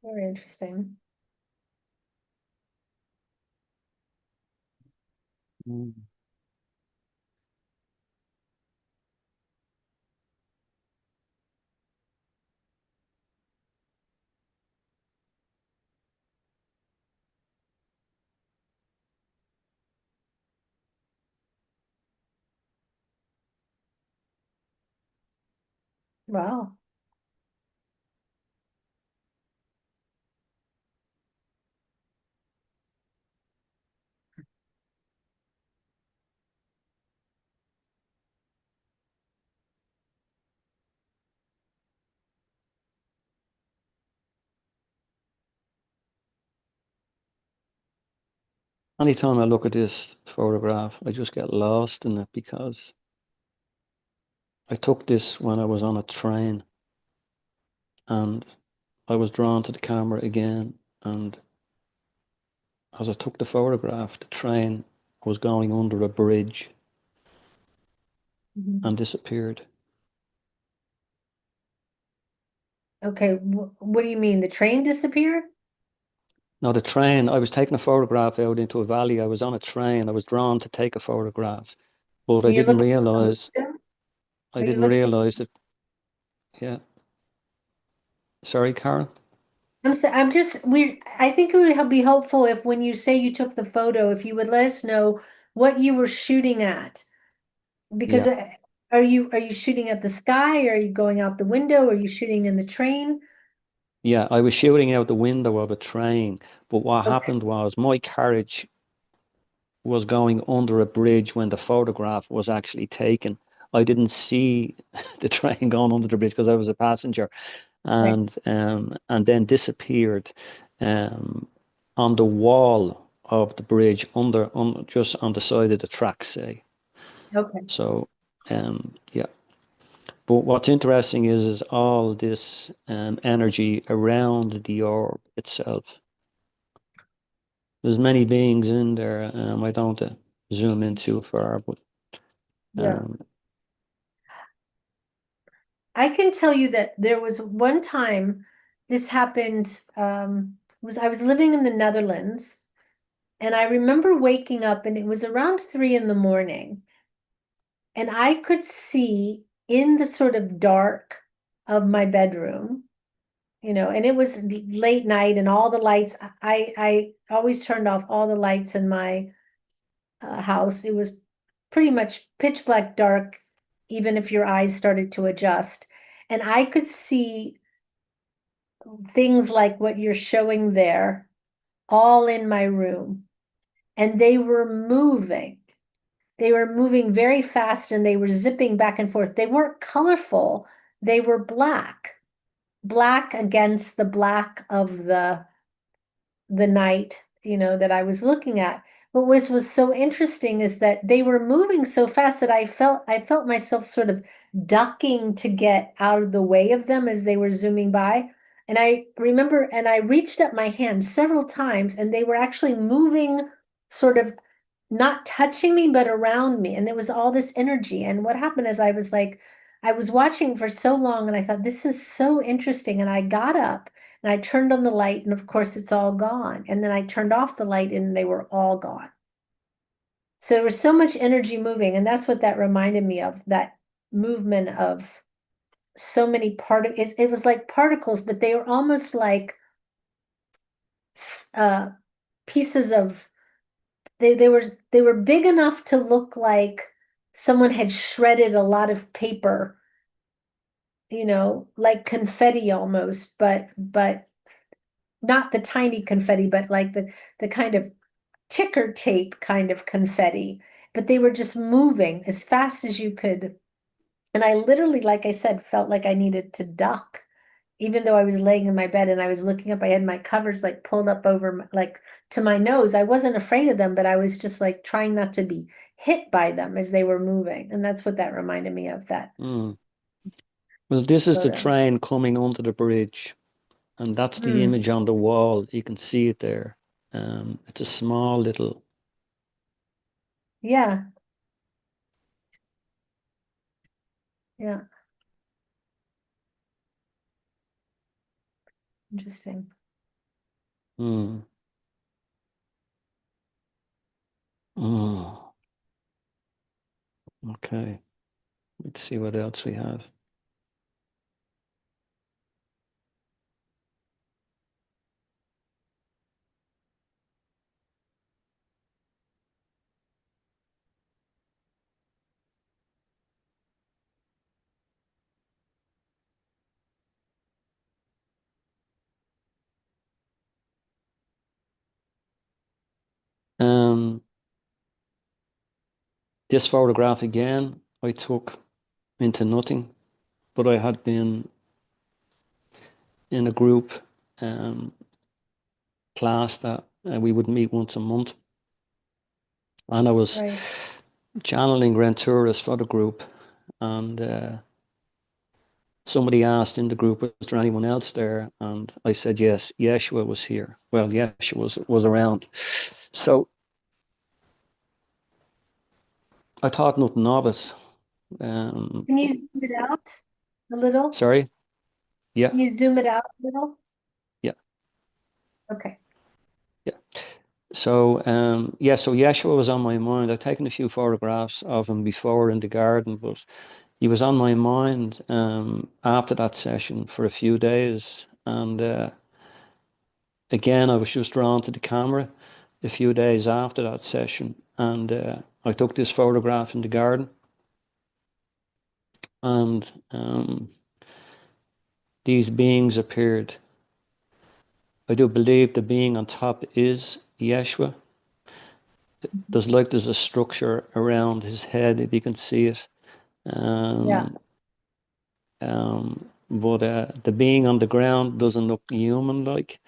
S1: Very interesting.
S2: Mm.
S1: Wow.
S2: Anytime I look at this photograph, I just get lost in it because I took this when I was on a train and I was drawn to the camera again. And as I took the photograph, the train was going under a bridge
S1: Mhm.
S2: and disappeared.
S1: Okay, what do you mean? The train disappeared?
S2: Now, the train, I was taking a photograph out into a valley. I was on a train. I was drawn to take a photograph, but I
S1: You're
S2: didn't
S1: looking at the
S2: realize,
S1: window?
S2: I
S1: Are you
S2: didn't
S1: looking at
S2: realize that, yeah. Sorry, Karen?
S1: I'm just I think it would be helpful if when you say you took the photo, if you would let us know what you were shooting at. Because
S2: Yeah.
S1: are you shooting at the sky? Are you going out the window? Are you shooting in the train?
S2: Yeah, I was shooting out the window of a train, but what
S1: Okay,
S2: happened was my carriage was going under a bridge when the photograph was actually taken. I didn't see the train going under the bridge because I was a passenger,
S1: right.
S2: and then disappeared um, on the wall of the bridge just on the side of the track, say.
S1: Okay.
S2: So yeah. But what's interesting is all this energy around the orb itself. There's many beings in there. I don't want to zoom in too far, but
S1: Yeah.
S2: um,
S1: I can tell you that there was one time this happened, was I was living in the Netherlands, and I remember waking up and it was around 3 in the morning, and I could see in the sort of dark of my bedroom, and it was late night and all the lights, I always turned off all the lights in my house. It was pretty much pitch black dark, even if your eyes started to adjust. And I could see things like what you're showing there all in my room. And they were moving. They were moving very fast and they were zipping back and forth. They weren't colorful. They were black against the black of the night, that I was looking at. What was so interesting is that they were moving so fast that I felt myself sort of ducking to get out of the way of them as they were zooming by. And I remember, and I reached up my hand several times, and they were actually moving sort of not touching me, but around me. And there was all this energy. And what happened is I was watching for so long and I thought, this is so interesting. And I got up and I turned on the light, and of course it's all gone. And then I turned off the light and they were all gone. So there was so much energy moving. And that's what that reminded me of, that movement of so many particles. It was like particles, but they were almost like uh, pieces of, they were big enough to look like someone had shredded a lot of paper, like confetti almost, but not the tiny confetti, but like the kind of ticker tape kind of confetti, but they were just moving as fast as you could. And I literally, like I said, felt like I needed to duck, even though I was laying in my bed and I was looking up. I had my covers like pulled up over like to my nose. I wasn't afraid of them, but I was just like trying not to be hit by them as they were moving. And that's what that reminded me of, that
S2: Mm. Well, this is the
S1: photo.
S2: train coming under the bridge, and that's the
S1: Mm,
S2: image on the wall. You can see it there. It's a small little.
S1: yeah. Yeah. Interesting.
S2: Mm. Mm. Okay. Let's see what else we have. Um, this photograph again, I took into nothing, but I had been in a group class that we would meet once a month, and I was
S1: Right.
S2: channeling Renturas for the group, and somebody asked in the group, was there anyone else there? And I said, yes, Yeshua was here. Well, Yeshua was around. So I thought nothing of it.
S1: Can you zoom it out a little?
S2: Sorry? Yeah,
S1: Can you zoom it out a little?
S2: yeah,
S1: Okay.
S2: yeah. So, so Yeshua was on my mind. I'd taken a few photographs of him before in the garden, but he was on my mind after that session for a few days. And again, I was just drawn to the camera a few days after that session. And I took this photograph in the garden. And these beings appeared. I do believe the being on top is Yeshua. There's a structure around his head, if you can see it.
S1: Yeah.
S2: But the being on the ground doesn't look human-like.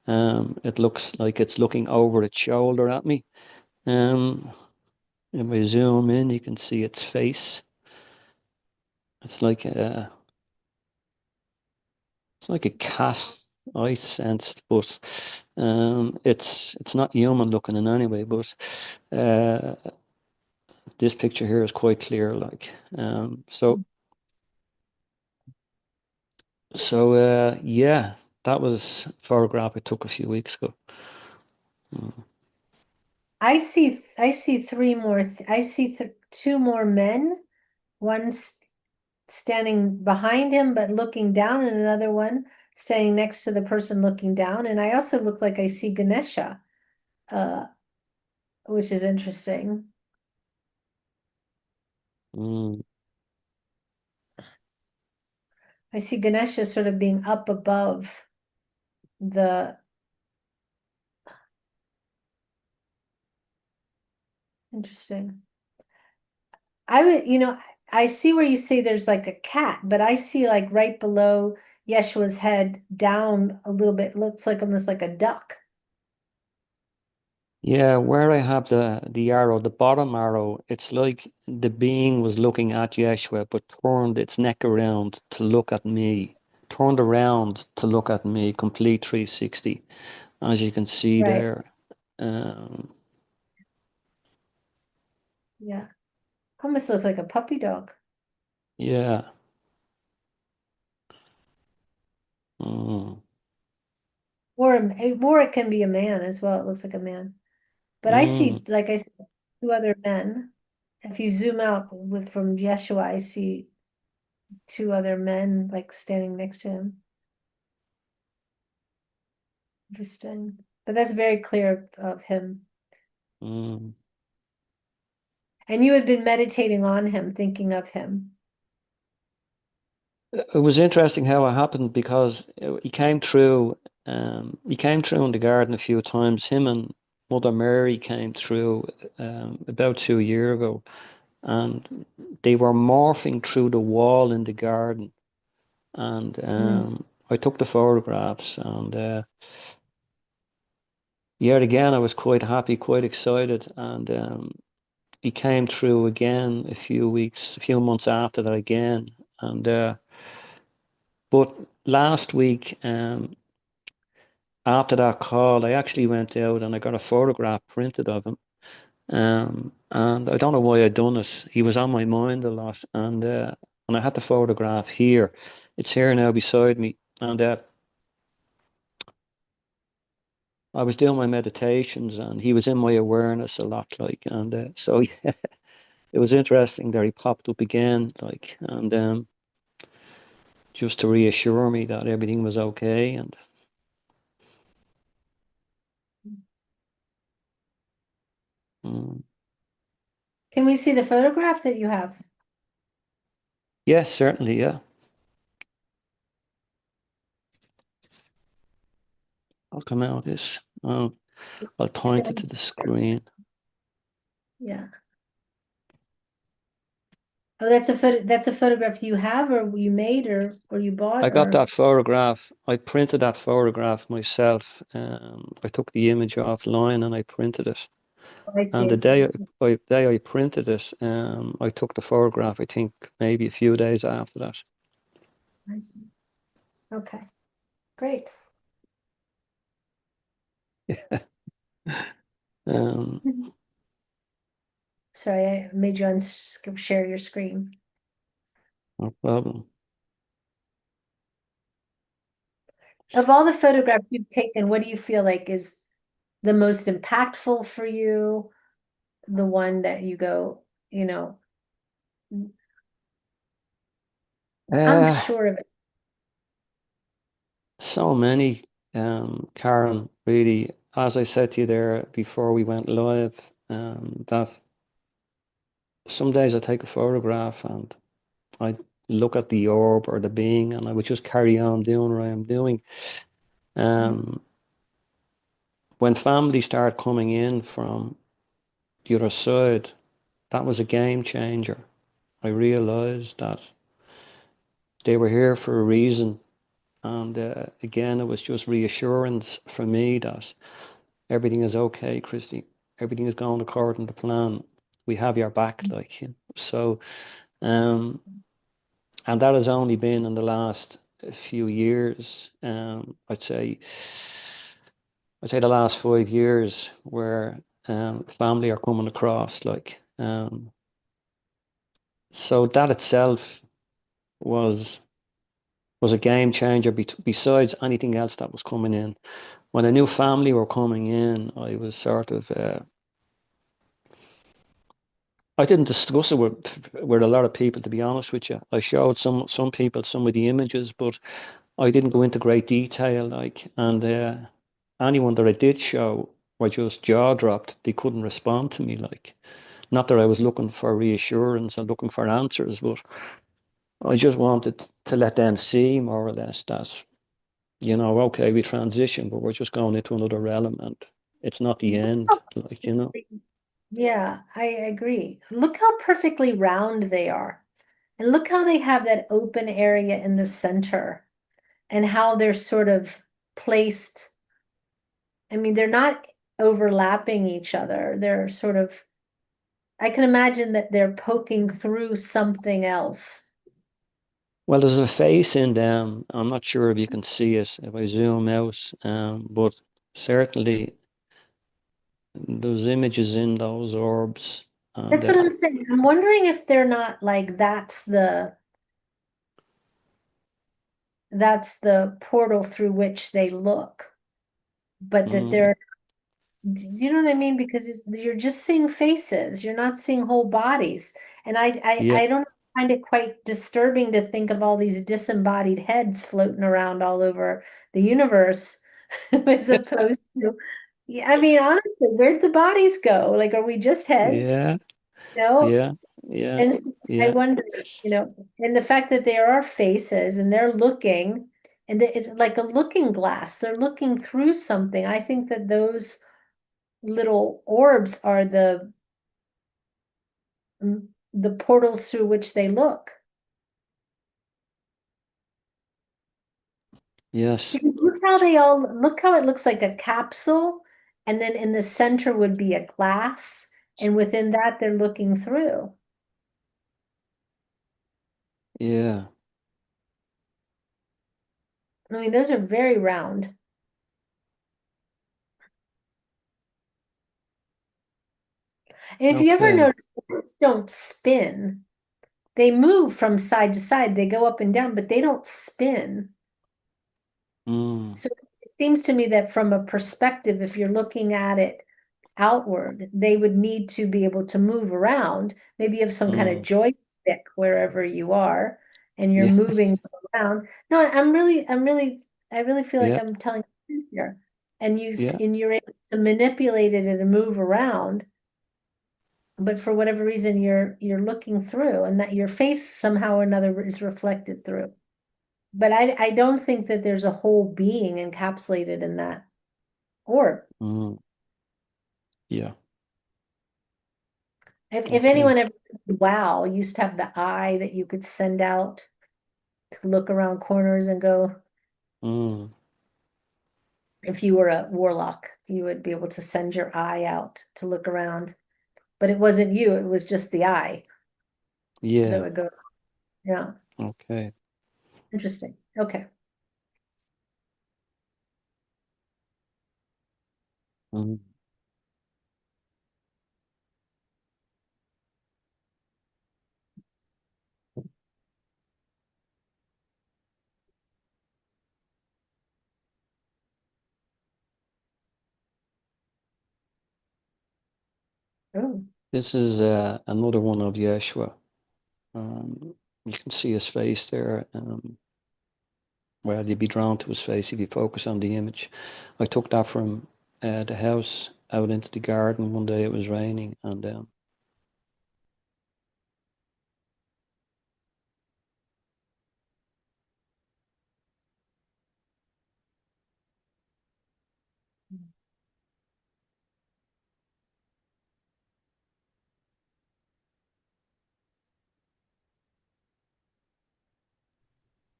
S2: It looks like it's looking over its shoulder at me. If I zoom in, you can see its face. It's like a cat, I sensed, but it's not human looking in any way. But this picture here is quite clear, like yeah, that was a photograph I took a few weeks ago.
S1: I see three more. I see two more men. One's standing behind him but looking down, and another one standing next to the person looking down. And I also look like I see Ganesha, uh, which is interesting.
S2: Mm,
S1: I see Ganesha sort of being up above the. Interesting. I would, I see where you say there's like a cat, but I see like right below Yeshua's head down a little bit, looks like almost like a duck.
S2: yeah, where I have the arrow, the bottom arrow, it's like the being was looking at Yeshua, but turned its neck around to look at me, turned around to look at me, complete 360, as you can see
S1: Right.
S2: there. Um,
S1: Yeah. Almost looks like a puppy dog.
S2: yeah. Mm,
S1: Or it can be a man as well. It looks like a man. But I see,
S2: mm,
S1: like I said, two other men. If you zoom out from Yeshua, I see two other men like standing next to him. Interesting. But that's very clear of him.
S2: mm.
S1: And you had been meditating on him, thinking of him.
S2: It was interesting how it happened because he came through in the garden a few times. Him and Mother Mary came through about 2 years ago, and they were morphing through the wall in the garden. And I took the photographs, and yet again I was quite happy, quite excited, and he came through again a few months after that again. And but last week, after that call, I actually went out and I got a photograph printed of him. And I don't know why I'd done it. He was on my mind a lot, and I had the photograph here. It's here now beside me, and I was doing my meditations, and he was in my awareness a lot, like, and so yeah, it was interesting that he popped up again, like, and just to reassure me that everything was okay, and
S1: Can we see the photograph that you have?
S2: yes, certainly, yeah. I'll come out of this. I'll point it to the screen.
S1: Yeah. Oh, that's a photo. That's a photograph you have, or you made, or you bought.
S2: I got
S1: or...
S2: that photograph. I printed that photograph myself. I took the image offline and I printed it.
S1: I see
S2: And the
S1: it.
S2: day I printed it, I took the photograph. I think maybe a few days after that.
S1: I see. Okay, great. Sorry, I made you share your screen.
S2: No problem.
S1: Of all the photographs you've taken, what do you feel like is the most impactful for you? The one that you go, I'm sure of it.
S2: So many, Karen, really, as I said to you there before we went live, that some days I take a photograph and I look at the orb or the being, and I would just carry on doing what I'm doing. When family started coming in from the other side, that was a game changer. I realized that they were here for a reason. And again, it was just reassurance for me that everything is okay, Christy. Everything is going according to plan. We have your back, like, you know. So, and that has only been in the last few years. I'd say the last 5 years where family are coming across, like, so that itself was a game changer besides anything else that was coming in. When a new family were coming in, I was sort of I didn't discuss it with a lot of people, to be honest with you. I showed some people some of the images, but I didn't go into great detail, like, and anyone that I did show were just jaw dropped. They couldn't respond to me, like, not that I was looking for reassurance or looking for answers, but I just wanted to let them see more or less that, okay, we transition, but we're just going into another realm and it's not the end, like,
S1: Yeah, I agree. Look how perfectly round they are. And look how they have that open area in the center and how they're sort of placed. I mean, they're not overlapping each other. They're sort of, I can imagine that they're poking through something else.
S2: Well, there's a face in them. I'm not sure if you can see it if I zoom out, but certainly those images in those orbs. And
S1: That's what I'm saying. I'm wondering if they're not like that's the portal through which they look, but that they're, you know what I mean? Because you're just seeing faces, you're not seeing whole bodies. And
S2: yeah,
S1: I don't find it quite disturbing to think of all these disembodied heads floating around all over the universe, as opposed to, yeah, I mean, honestly, where'd the bodies go? Like, are we just heads?
S2: yeah,
S1: No?
S2: yeah, yeah,
S1: And I
S2: yeah.
S1: wonder, and the fact that there are faces and they're looking, and it's like a looking glass, they're looking through something. I think that those little orbs are the portals through which they look.
S2: Yes.
S1: Because look how it looks like a capsule, and then in the center would be a glass, and within that they're looking through.
S2: Yeah.
S1: I mean, those are very round. And if you ever
S2: Okay.
S1: notice, birds don't spin. They move from side to side. They go up and down, but they don't spin.
S2: Mm.
S1: So it seems to me that from a perspective, if you're looking at it outward, they would need to be able to move around. Maybe you have some kind of
S2: Mm.
S1: joystick wherever you are, and you're
S2: Yeah.
S1: moving around. No, I really feel like
S2: Yeah.
S1: I'm telling you truth here. And
S2: Yeah.
S1: you're able to manipulate it and move around, but for whatever reason you're looking through, and that your face somehow or another is reflected through. But I don't think that there's a whole being encapsulated in that orb.
S2: Mm. Yeah.
S1: If
S2: Okay.
S1: anyone ever, wow, used to have the eye that you could send out to look around corners and go,
S2: Mm.
S1: if you were a warlock, you would be able to send your eye out to look around. But it wasn't you, it was just the eye that
S2: Yeah.
S1: would go. Yeah,
S2: Okay.
S1: interesting. Okay.
S2: Mm.
S1: Oh,
S2: This is another one of Yeshua. You can see his face there. Well, you'd be drawn to his face if you focus on the image. I took that from the house out into the garden one day. It was raining, and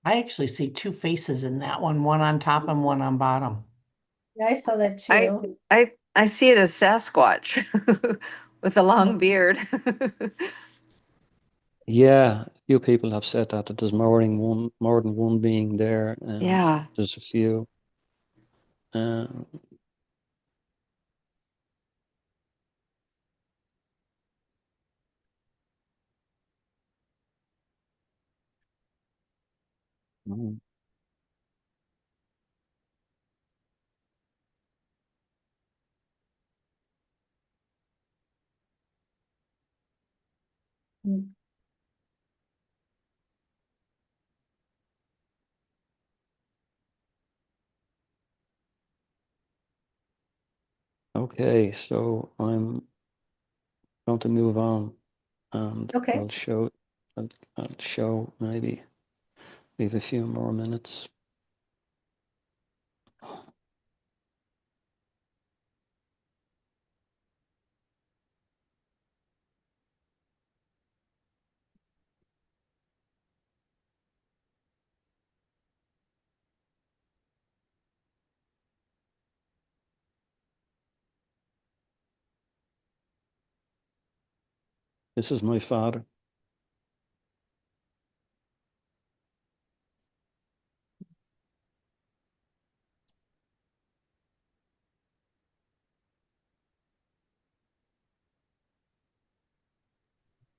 S4: I actually see two faces in that one on top and one on bottom.
S1: yeah, I saw that
S8: I
S1: too.
S8: I see it as Sasquatch with a long beard.
S2: yeah, a few people have said that there's more than one being there.
S8: Yeah.
S2: There's a few. Uh, mm,
S1: Mm.
S2: okay, so I'm going to move on, and
S1: Okay.
S2: I'll show maybe we have a few more minutes. This is my father.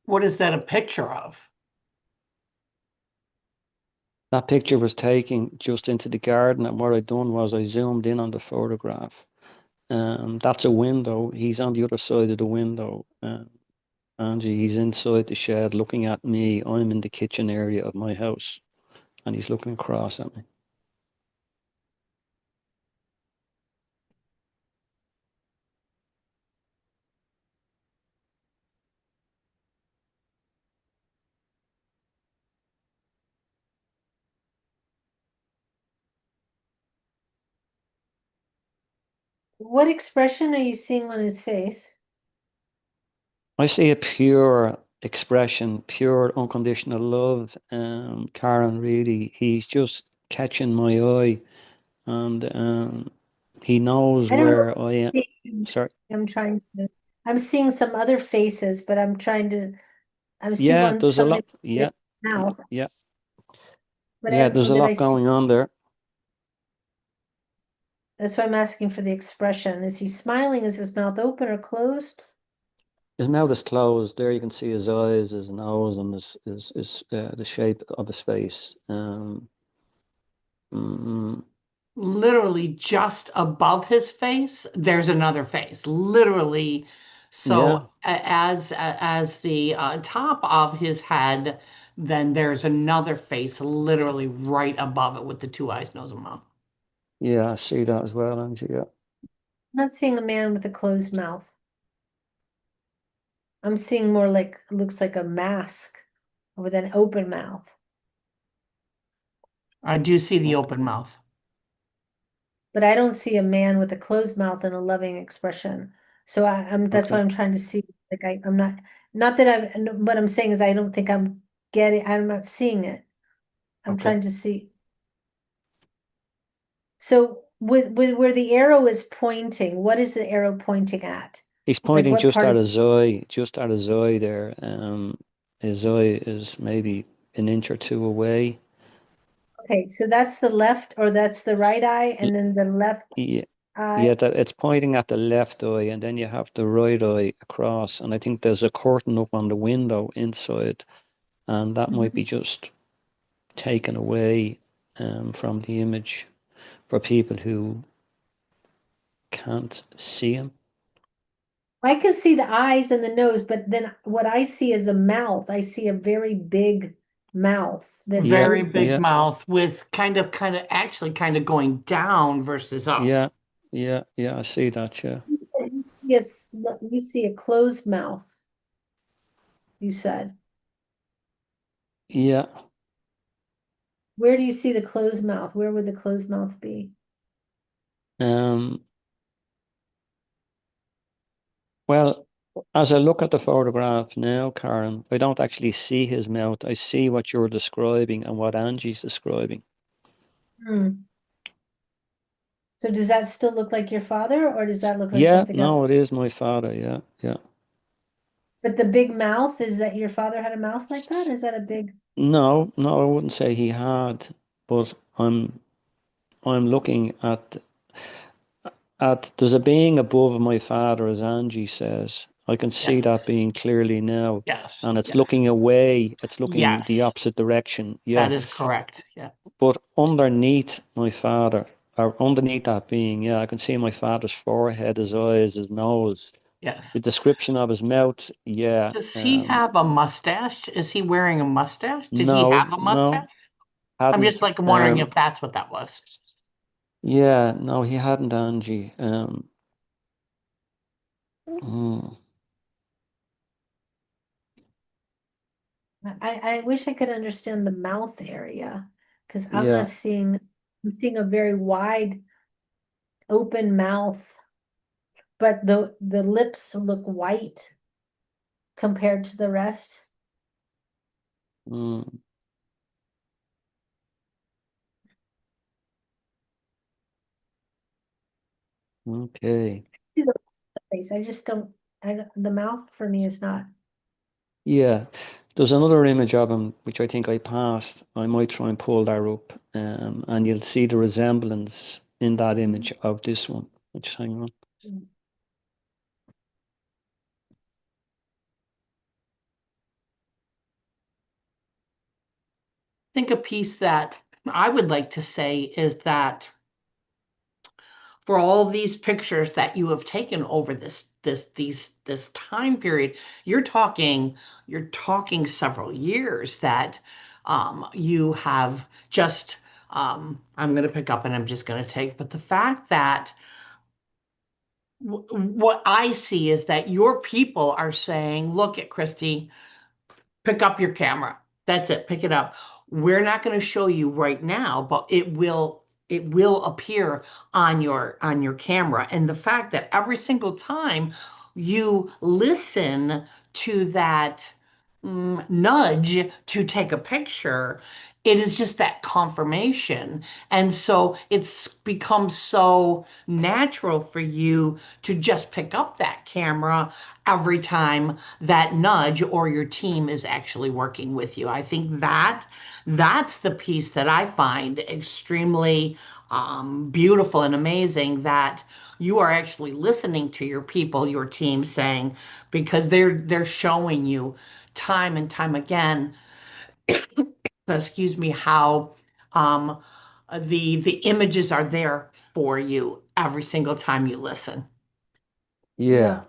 S4: What is that a picture of?
S2: That picture was taken just into the garden, and what I done was I zoomed in on the photograph. That's a window. He's on the other side of the window. Angie, he's inside the shed looking at me. I'm in the kitchen area of my house, and he's looking across at me.
S1: What expression are you seeing on his face?
S2: I see a pure expression, pure unconditional love. Karen, really, he's just catching my eye, and he knows
S1: I don't know.
S2: where I am. Sorry.
S1: I'm seeing some other faces, but I'm seeing
S2: Yeah,
S1: one,
S2: there's a
S1: something
S2: lot. Yeah,
S1: mouth,
S2: yeah,
S1: but
S2: yeah. There's a
S1: did I
S2: lot
S1: see?
S2: going on there.
S1: That's why I'm asking for the expression. Is he smiling? Is his mouth open or closed?
S2: His mouth is closed. There you can see his eyes, his nose, and the shape of his face. Mm,
S4: Literally just above his face, there's another face. Literally,
S2: yeah,
S4: so as the top of his head, then there's another face literally right above it with the two eyes, nose, and mouth.
S2: yeah. I see that as well, Angie. Yeah.
S1: I'm not seeing a man with a closed mouth. I'm seeing more like, looks like a mask with an open mouth.
S4: I do see the open mouth.
S1: But I don't see a man with a closed mouth and a loving expression. So that's why
S2: Okay.
S1: I'm trying to see, like, I'm not that what I'm saying is I don't think I'm not seeing it. I'm
S2: Okay.
S1: trying to see. So with where the arrow is pointing, what is the arrow pointing at?
S2: He's
S1: Like
S2: pointing
S1: what
S2: just
S1: part
S2: at
S1: of,
S2: his eye, just at his eye there. His eye is maybe an inch or two away.
S1: okay, so that's the left or that's the right eye
S2: L-
S1: and then the left
S2: Yeah,
S1: eye.
S2: yeah, that it's pointing at the left eye, and then you have the right eye across. And I think there's a curtain up on the window inside, and that might be
S1: Mhm.
S2: just taken away from the image for people who can't see him.
S1: I can see the eyes and the nose, but then what I see is a mouth. I see a very big mouth that's
S2: Yeah,
S4: Very big
S1: open.
S2: yeah,
S4: mouth with actually kind of going down versus up.
S2: yeah, yeah, yeah. I see that. Yeah.
S1: Yes, you see a closed mouth, you said.
S2: Yeah.
S1: Where do you see the closed mouth? Where would the closed mouth be?
S2: Um. Well, as I look at the photograph now, Karen, I don't actually see his mouth. I see what you're describing and what Angie's describing.
S1: Hmm. So does that still look like your father or does that look like
S2: Yeah,
S1: something
S2: no, it
S1: else?
S2: is my father. Yeah, yeah.
S1: But the big mouth, is that your father had a mouth like that? Is that a big?
S2: No, no, I wouldn't say he had, but I'm looking at there's a being above my father, as Angie says. I can see
S4: Yes,
S2: that being clearly now,
S4: yes,
S2: and it's
S4: yes,
S2: looking away. It's looking the
S4: yes.
S2: opposite direction. Yeah.
S4: That is correct. Yeah.
S2: But underneath my father, or underneath that being, yeah, I can see my father's forehead, his eyes, his nose.
S4: Yes.
S2: The description of his mouth, yeah.
S4: Does he have a mustache? Is he wearing a mustache? Did he have
S2: No,
S4: a
S2: no,
S4: mustache? I'm just
S2: hadn't.
S4: like wondering if that's what that was.
S2: Yeah, no, he hadn't, Angie. Mm,
S1: I wish I could understand the mouth area because
S2: yeah,
S1: I'm seeing a very wide open mouth, but the lips look white compared to the rest.
S2: mm, okay.
S1: See the face. I just don't, the mouth for me is not.
S2: Yeah, there's another image of him which I think I passed. I might try and pull that up, and you'll see the resemblance in that image of this one. Just hang on.
S4: I think a piece that I would like to say is that for all these pictures that you have taken over this time period, you're talking several years that you have just I'm going to pick up and I'm just going to take, but the fact that what I see is that your people are saying, look at Christy, pick up your camera. That's it, pick it up. We're not going to show you right now, but it will it will appear on your camera. And the fact that every single time you listen to that nudge to take a picture, it is just that confirmation. And so it's become so natural for you to just pick up that camera every time that nudge or your team is actually working with you. I think that's the piece that I find extremely beautiful and amazing, that you are actually listening to your people, your team saying, because they're showing you time and time again, excuse me, how um, the images are there for you every single time you listen.
S2: Yeah.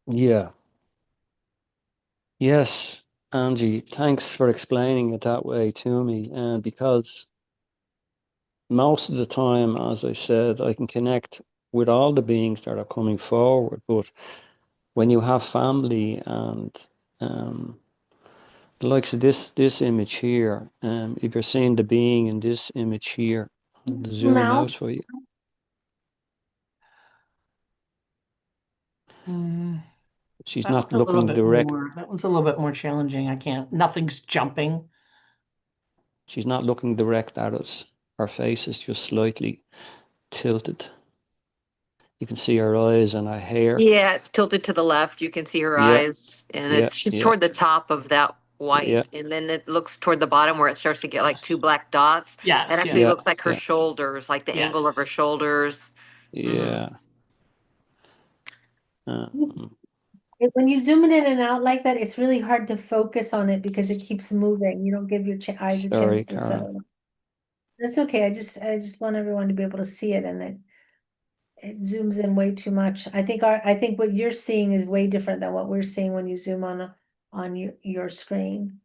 S2: Yeah. Yes, Angie, thanks for explaining it that way to me. Because most of the time, as I said, I can connect with all the beings that are coming forward. But when you have family and the likes of this image here, if you're seeing the being in this image here, I'll zoom
S1: Now,
S2: out for you. She's
S4: That one's
S2: not
S4: a little
S2: looking
S4: bit
S2: direct.
S4: more, that one's a little bit more challenging. I can't, nothing's jumping.
S2: She's not looking direct at us. Her face is just slightly tilted. You can see her eyes and her hair.
S8: Yeah, it's tilted to the left. You can see her
S2: Yeah,
S8: eyes, and
S2: yeah,
S8: she's
S2: yeah,
S8: toward the top of that
S2: yeah,
S8: white, and then it looks toward the bottom where it starts to get like two black dots. That
S4: Yes,
S8: actually
S4: yes,
S2: yeah,
S8: looks like her
S2: yeah,
S8: shoulders, like the
S4: yes.
S8: angle of her shoulders.
S2: yeah. Um,
S1: when you zoom it in and out like that, it's really hard to focus on it because it keeps moving. You don't give your eyes a
S2: sorry,
S1: chance to
S2: Karen.
S1: settle. That's okay. I just want everyone to be able to see it, and it zooms in way too much. I think what you're seeing is way different than what we're seeing when you zoom on your screen.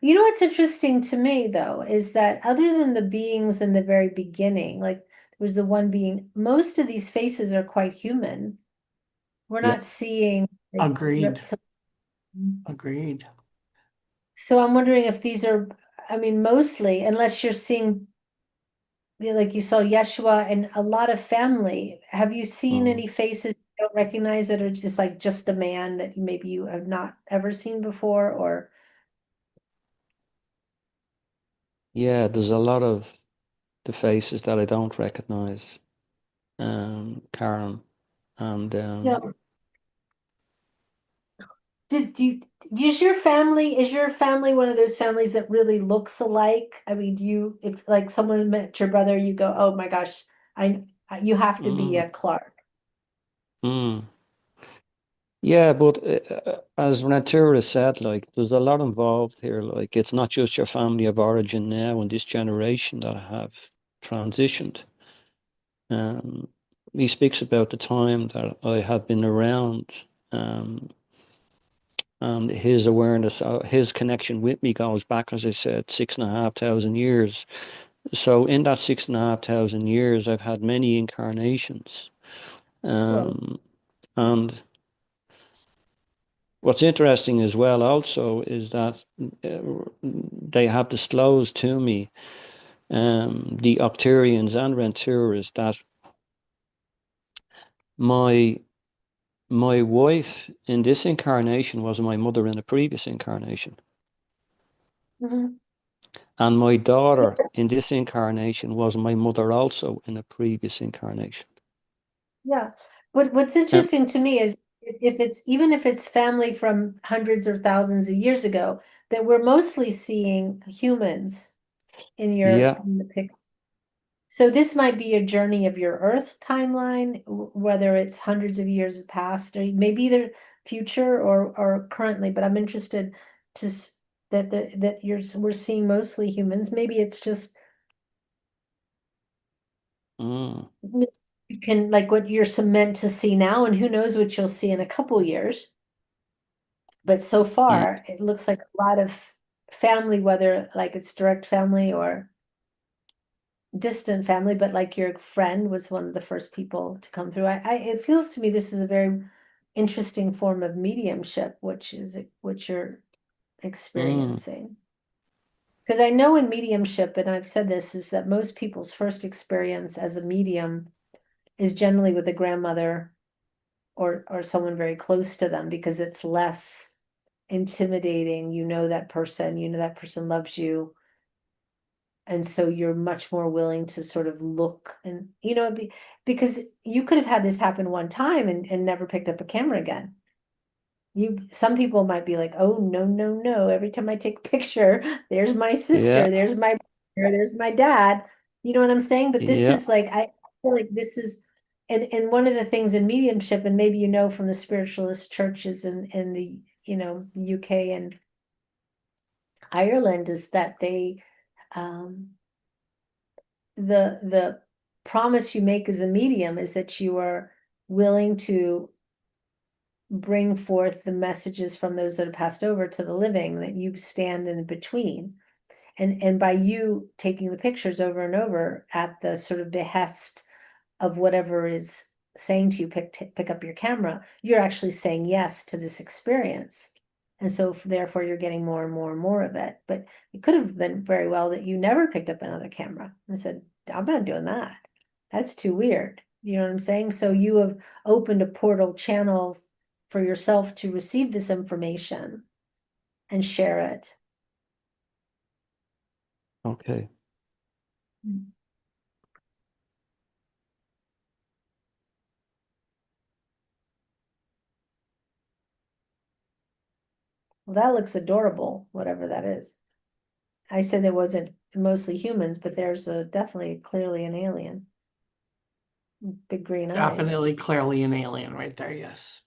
S1: You know what's interesting to me though is that other than the beings in the very beginning, like there was the one being, most of these faces are quite human. We're
S2: Yeah.
S1: not seeing like
S4: Agreed.
S1: reptilian.
S4: Agreed.
S1: So I'm wondering if these are, I mean, mostly, unless you're seeing, like you saw Yeshua and a lot of family. Have you seen any faces you don't recognize that are just like just a man that maybe you have not ever seen before, or?
S2: Yeah, there's a lot of the faces that I don't recognize, Karen. And
S1: Yeah. Is your family one of those families that really looks alike? I mean, if like someone met your brother, you go, oh my gosh, you have to be a Clarke.
S2: mm. Yeah, but as Rantura has said, like there's a lot involved here. Like it's not just your family of origin now in this generation that have transitioned. He speaks about the time that I have been around, and his awareness, his connection with me goes back, as I said, 6,500 years. So in that 6,500 years, I've had many incarnations. And what's interesting as well also is that they have disclosed to me, the Octurians and Renturas, that my wife in this incarnation was my mother in a previous incarnation. And my daughter in this incarnation was my mother also in a previous incarnation.
S1: Yeah. What's interesting to me is even if it's family from hundreds or thousands of years ago, that we're mostly seeing humans in the picture. So this might be a journey of your Earth timeline, whether it's hundreds of years past or maybe the future or currently. But I'm interested that we're seeing mostly humans. Maybe it's just you can like what you're meant to see now, and who knows what you'll see in a couple years. But so far, it looks like a lot of family, whether like it's direct family or distant family, but like your friend was one of the first people to come through. It feels to me this is a very interesting form of mediumship, which you're experiencing. Because I know in mediumship, and I've said this, is that most people's first experience as a medium is generally with a grandmother or someone very close to them, because it's less intimidating. You know that person loves you. And so you're much more willing to sort of look and, because you could have had this happen one time and never picked up a camera again. Some people might be like, oh, no, no, no. Every time I take a picture, there's my sister,
S2: Yeah,
S1: there's my brother, there's my dad. You know what I'm saying? But this
S2: yeah,
S1: is like, I feel like this is, and one of the things in mediumship, and maybe from the spiritualist churches in the, the UK and Ireland, is that they, um, the promise you make as a medium is that you are willing to bring forth the messages from those that have passed over to the living, that you stand in between. And by you taking the pictures over and over at the sort of behest of whatever is saying to you, pick up your camera, you're actually saying yes to this experience. And so therefore you're getting more and more and more of it. But it could have been very well that you never picked up another camera and said, I'm not doing that. That's too weird. You know what I'm saying? So you have opened a portal channel for yourself to receive this information and share it.
S2: okay.
S1: Well, that looks adorable, whatever that is. I said it wasn't mostly humans, but there's definitely clearly an alien. Big green eyes.
S4: Definitely clearly an alien right there, yes.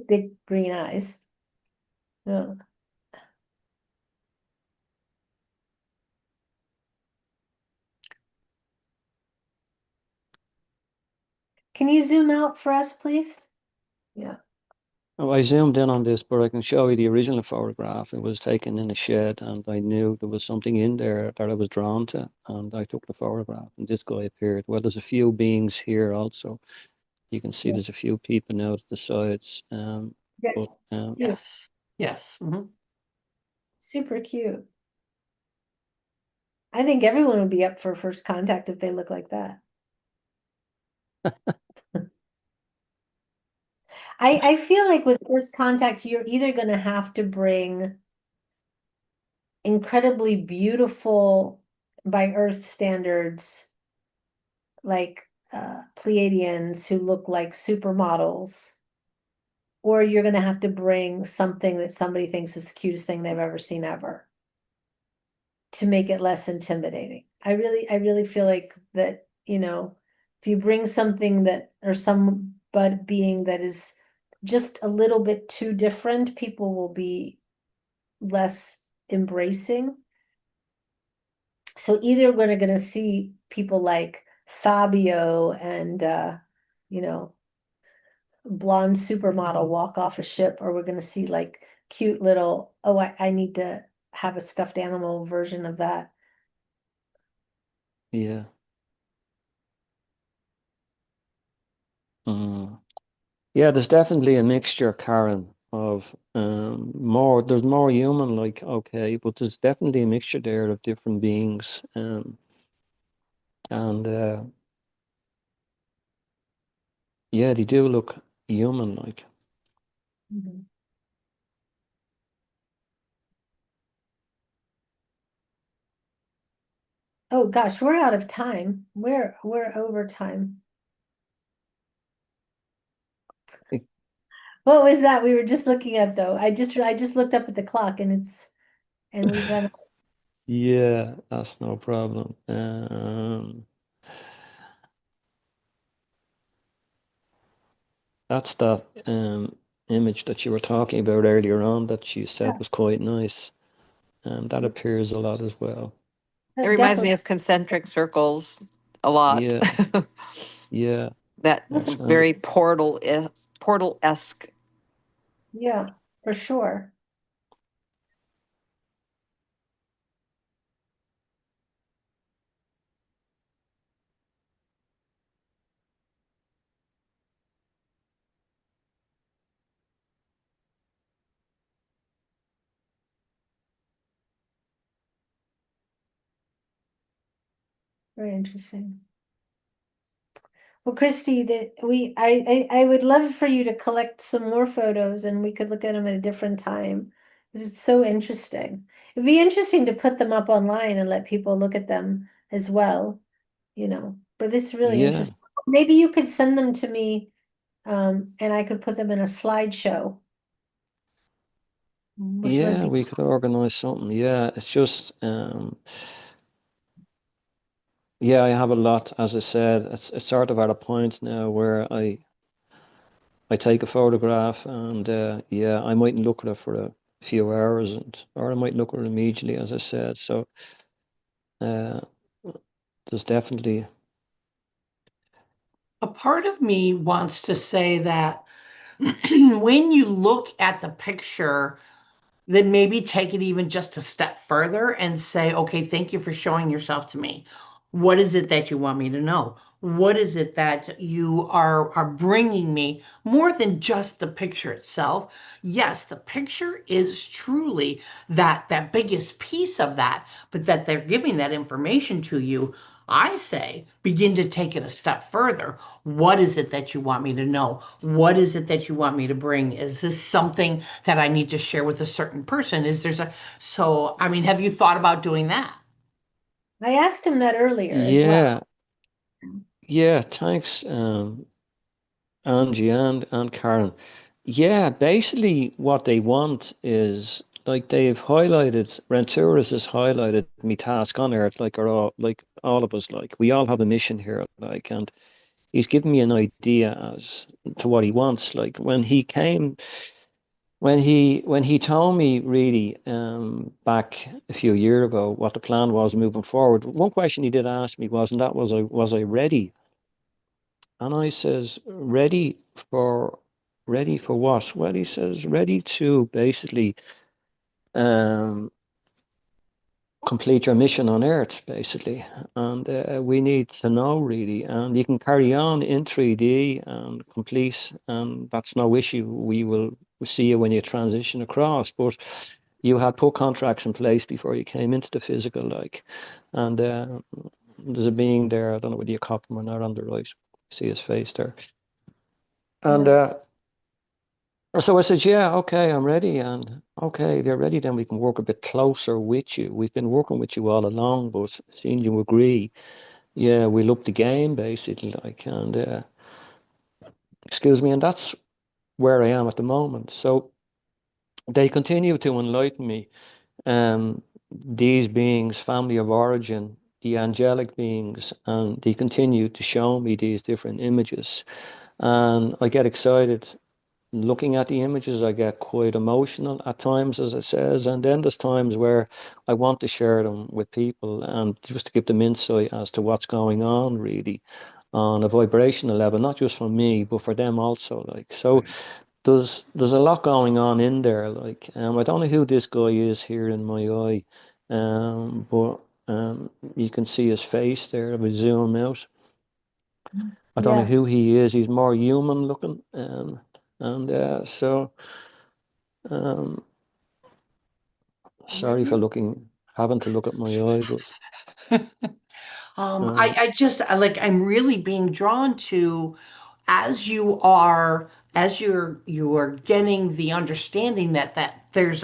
S1: Big green eyes. Yeah. Can you zoom out for us, please? Yeah.
S2: Oh, I zoomed in on this, but I can show you the original photograph. It was taken in a shed, and I knew there was something in there that I was drawn to, and I took the photograph, and this guy appeared. Well, there's a few beings here also. You can see
S1: Yeah.
S2: there's a few peeping out the sides.
S1: Yeah.
S2: But
S4: Yes, yes.
S1: Super cute. I think everyone would be up for first contact if they look like that. I feel like with first contact, you're either going to have to bring incredibly beautiful, by Earth standards, like Pleiadians who look like supermodels, or you're going to have to bring something that somebody thinks is the cutest thing they've ever seen ever to make it less intimidating. I really feel like that, if you bring something that, or some but being that is just a little bit too different, people will be less embracing. So either we're going to see people like Fabio and blonde supermodel walk off a ship, or we're going to see like cute little, oh, I need to have a stuffed animal version of that.
S2: yeah. Mm. Yeah, there's definitely a mixture, Karen, of there's more human like, okay, but there's definitely a mixture there of different beings. And yeah, they do look human like.
S1: Mhm. Oh gosh, we're out of time. We're over time. What was that we were just looking at though? I just looked up at the clock and we've run.
S2: Yeah, that's no problem. That's that image that you were talking about earlier on that you said was quite nice. And that appears a lot as well.
S8: It reminds me
S1: Definitely.
S8: of concentric circles a lot.
S2: Yeah, yeah.
S8: That
S1: Listen,
S2: And
S8: very portal-esque.
S1: yeah, for sure. Very interesting. Well, Christy, I would love for you to collect some more photos and we could look at them at a different time. This is so interesting. It'd be interesting to put them up online and let people look at them as well, but this is really
S2: Yeah,
S1: interesting. Maybe you could send them to me, and I could put them in a slideshow, which might
S2: yeah,
S1: be
S2: we could organize something. Yeah, it's just yeah, I have a lot, as I said, it's sort of at a point now where I take a photograph and yeah, I mightn't look at it for a few hours or I might look at it immediately, as I said. So uh, there's definitely
S4: A part of me wants to say that when you look at the picture, then maybe take it even just a step further and say, okay, thank you for showing yourself to me. What is it that you want me to know? What is it that you are bringing me more than just the picture itself? Yes, the picture is truly that biggest piece of that, but that they're giving that information to you. I say begin to take it a step further. What is it that you want me to know? What is it that you want me to bring? Is this something that I need to share with a certain person? So, I mean, have you thought about doing that?
S1: I asked him that earlier as
S2: yeah,
S1: well.
S2: yeah. Thanks, Angie and Karen. Yeah, basically what they want is like they've highlighted, Renturas has highlighted me task on Earth, like all of us, like we all have a mission here, like, and he's given me an idea as to what he wants. Like when he told me really back a few years ago what the plan was moving forward, one question he did ask me was, and that was I ready? And I says, ready for what? Well, he says, ready to basically um, complete your mission on Earth, basically. And we need to know really. And you can carry on in 3D and complete, and that's no issue. We will see you when you transition across. But you had put contracts in place before you came into the physical, like, and there's a being there. I don't know whether you copy him or not on the right. See his face there. And
S1: Yeah.
S2: so I said, yeah, okay, I'm ready. And okay, if you're ready, then we can work a bit closer with you. We've been working with you all along, but seeing you agree, yeah, we'll up the game basically, like, and excuse me, and that's where I am at the moment. So they continue to enlighten me. These beings, family of origin, the angelic beings, and they continue to show me these different images. And I get excited looking at the images. I get quite emotional at times, as it says, and then there's times where I want to share them with people and just to give them insight as to what's going on really on a vibrational level, not just for me, but for them also. Like, so there's a lot going on in there. Like, I don't know who this guy is here in my eye, but you can see his face there. If we zoom out, I don't know
S1: Yeah.
S2: who he is. He's more human looking, and so um, sorry for having to look at my eye, but
S4: I'm really being drawn to as you are getting the understanding that there's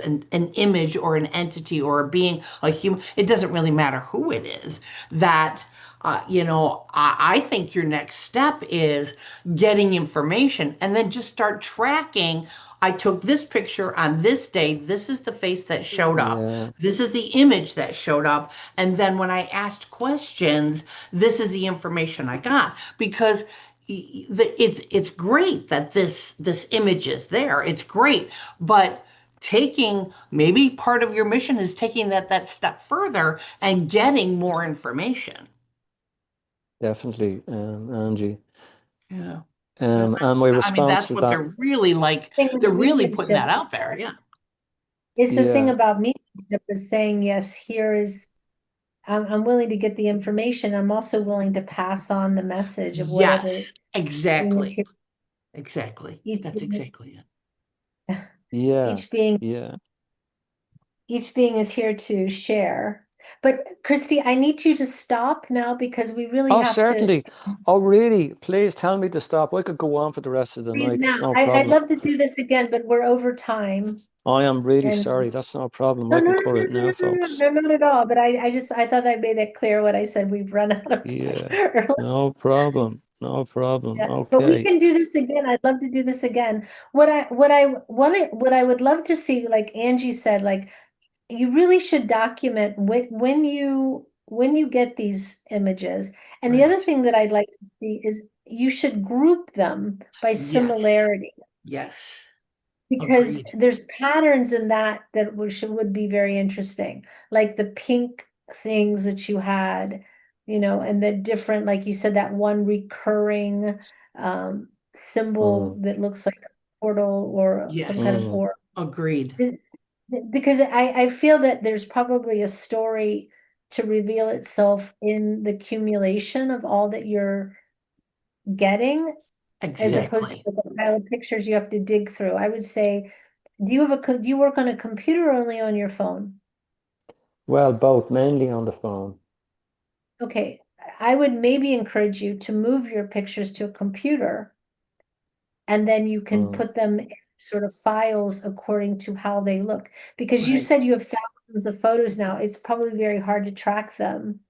S4: an image or an entity or a being, a human, it doesn't really matter who it is, that I think your next step is getting information and then just start tracking. I took this picture on this day. This is the face that showed up.
S2: yeah,
S4: This is the image that showed up. And then when I asked questions, this is the information I got. Because it's great that this image is there. It's great, but taking maybe part of your mission is taking that step further and getting more information.
S2: definitely, Angie.
S4: Yeah.
S2: And my
S4: I mean,
S2: response
S4: that's
S2: to
S4: what
S2: that,
S4: they're really like.
S1: Thing with
S4: They're
S1: the
S4: really putting
S1: mediumship
S4: that out there. Yeah.
S1: is the thing
S2: yeah,
S1: about mediumship is saying, yes, I'm willing to get the information. I'm also willing to pass on the message of whatever
S4: Yes,
S1: being is
S4: exactly.
S1: here.
S4: Exactly.
S1: Each
S4: That's
S1: being,
S4: exactly it.
S2: yeah,
S1: each being
S2: yeah,
S1: each being is here to share. But Christy, I need you to stop now because we really
S2: Oh,
S1: have to.
S2: certainly. Oh, really? Please tell me to stop. I could go on for the rest of the
S1: Please
S2: night. It's
S1: now.
S2: no
S1: I'd
S2: problem.
S1: love to do this again, but we're over time.
S2: I am really
S1: And
S2: sorry. That's no problem.
S1: no,
S2: I
S1: no,
S2: can
S1: no,
S2: cut
S1: no,
S2: it
S1: no,
S2: now,
S1: no, no,
S2: folks.
S1: no, not at all. But I thought I made it clear what I said. We've run out of time
S2: Yeah,
S1: early.
S2: no problem. No problem.
S1: Yeah, but we
S2: Okay.
S1: can do this again. I'd love to do this again. What I would love to see, like Angie said, like you really should document when you get these images. And the other
S4: Right.
S1: thing that I'd like to see is you should group them by
S4: Yes.
S1: similarity.
S4: Yes.
S1: Because
S4: Agreed.
S1: there's patterns in that would be very interesting, like the pink things that you had, and the different, like you said, that one recurring symbol
S2: Mm,
S1: that looks like a portal or some kind of
S4: Yes.
S2: mm,
S1: orb.
S4: Agreed.
S1: Because I feel that there's probably a story to reveal itself in the accumulation of all that you're getting, as opposed to
S4: Exactly.
S1: the pile of pictures you have to dig through. I would say, do you work on a computer or only on your phone?
S2: Well, both, mainly on the phone.
S1: Okay, I would maybe encourage you to move your pictures to a computer, and then you can
S2: Mm,
S1: put them in sort of files according to how they look. Because you
S4: Right.
S1: said you have thousands of photos now, it's probably very hard to track them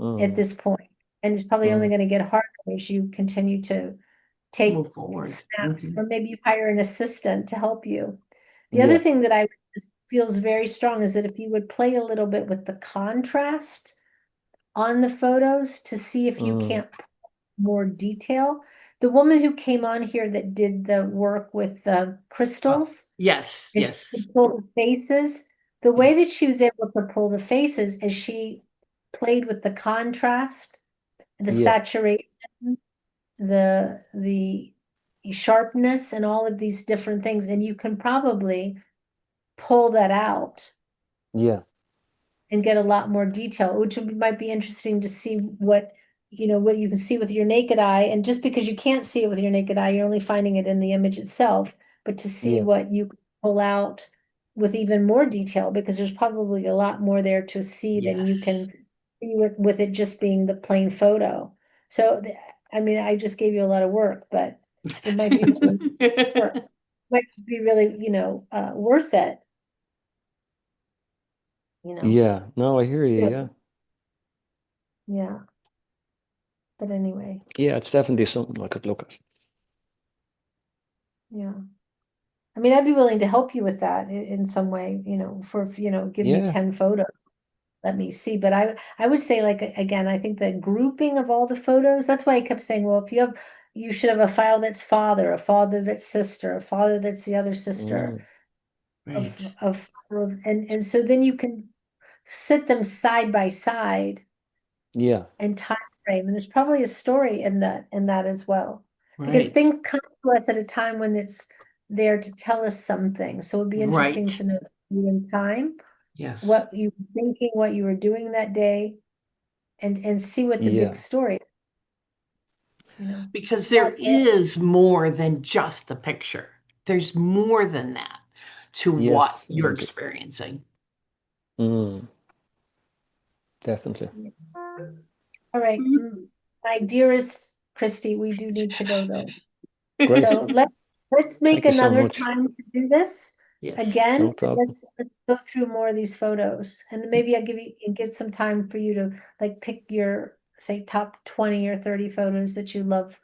S1: at
S2: mm,
S1: this point. And it's probably only
S2: mm.
S1: going to get harder as you continue to take
S4: Move forward.
S1: snaps,
S4: Mhm.
S1: or maybe you hire an assistant to help you. The other
S2: Yeah,
S1: thing that I just feels very strong is that if you would play a little bit with the contrast on the photos to see if you
S2: mm,
S1: can't put more detail. The woman who came on here that did the work with the crystals,
S4: Yes.
S1: and she
S4: Yes.
S1: could pull the faces, the way
S4: Yes.
S1: that she was able to pull the faces is she played with the contrast, the
S2: yeah,
S1: saturation, the sharpness, and all of these different things, and you can probably pull that out
S2: yeah,
S1: and get a lot more detail, which might be interesting to see what you can see with your naked eye. And just because you can't see it with your naked eye, you're only finding it in the image itself, but to see
S2: yeah,
S1: what you can pull out with even more detail, because there's probably a lot more there to see than you
S4: Yes.
S1: can see with it just being the plain photo. So, I mean, I just gave you a lot of work, but it might be really work. Might be really, worth it, you know.
S2: yeah. No, I hear you. Yeah,
S1: Really. Yeah. But anyway,
S2: yeah. It's definitely something I could look at.
S1: yeah. I mean, I'd be willing to help you with that in some way, give me
S2: Yeah.
S1: 10 photos, let me see. But I would say, like, again, I think the grouping of all the photos, that's why I kept saying, well, you should have a file that's father, a father that's sister, a father that's the other sister,
S2: Mm,
S1: of,
S4: Right.
S1: and so then you can sit them side by side
S2: yeah,
S1: and time frame. And there's probably a story in that as well. Because
S4: Right.
S1: things come to us at a time when it's there to tell us something. So it'd be interesting
S4: Right.
S1: to know you in time,
S4: Yes.
S1: what you were thinking, what you were doing that day, and see what the big
S2: yeah,
S1: story, you know.
S4: Because
S1: Yeah,
S4: there is more than just the picture. There's more than that to what
S2: yes.
S4: you're experiencing.
S2: Mm, definitely.
S1: all right. My dearest Christy, we do need to go though.
S2: Great.
S1: So let's make
S2: Thank you so
S1: another
S2: much.
S1: time to do this
S4: Yes.
S1: again.
S2: No
S1: And
S2: problem.
S1: let's go through more of these photos, and maybe I'll give you and get some time for you to like pick your, say, top 20 or 30 photos that you love,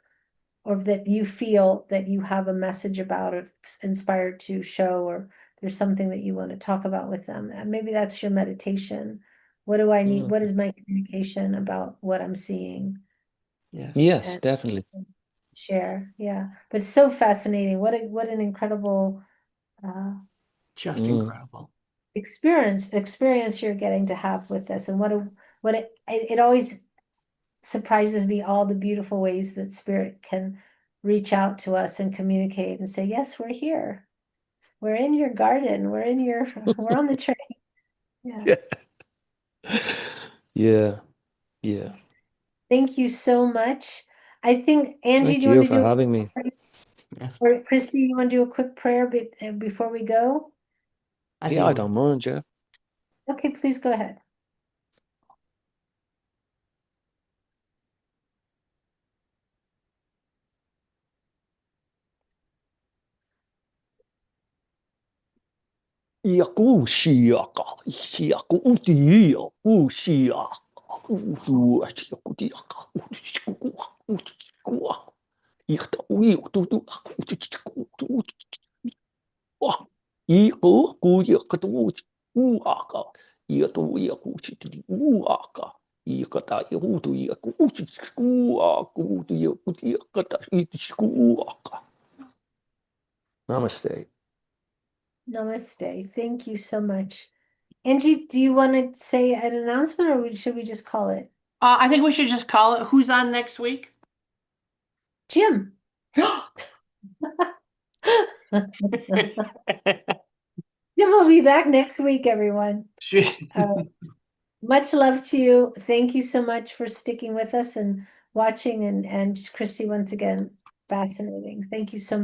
S1: or that you feel that you have a message about, or inspired to show, or there's something that you want to talk about with them. And maybe that's your meditation. What do I need?
S2: Mm,
S1: What is my communication about what I'm seeing?
S4: Yes.
S2: yes,
S1: And
S2: definitely.
S1: share. Yeah. But it's so fascinating. What an incredible
S4: Just
S2: Mm,
S4: incredible.
S1: experience you're getting to have with this. And it always surprises me, all the beautiful ways that spirit can reach out to us and communicate and say, yes, we're here. We're in your garden. We're on the train. Yeah.
S2: yeah. Yeah, yeah.
S1: Thank you so much. I think, Angie, do
S2: Thank
S1: you want
S2: you
S1: to
S2: for
S1: do
S2: having me.
S4: Yes.
S1: or Christy, you want to do a quick prayer before we go?
S4: I
S2: Yeah,
S4: think
S2: I
S4: we're
S2: don't mind, Jeff.
S1: Okay, please go ahead.
S2: Yakushiaka, Shiakutia, Ushiaka, Utuashiakutiaka, Utikua, Ikta Ututu, Iko, Kuyakatu, Uaka, Yato Yakuchi, Uaka, Ikata Yakutu Yakuchi, Kuaku, Yakutiakata, Itiskuaka. Namaste.
S1: Namaste. Thank you so much. Angie, do you want to say an announcement or should we just call it?
S4: I think we should just call it. Who's on next week?
S1: Jim. Jim will be back next week, everyone. Much love to you. Thank you so much for sticking with us and watching. And Christy, once again, fascinating. Thank you so much.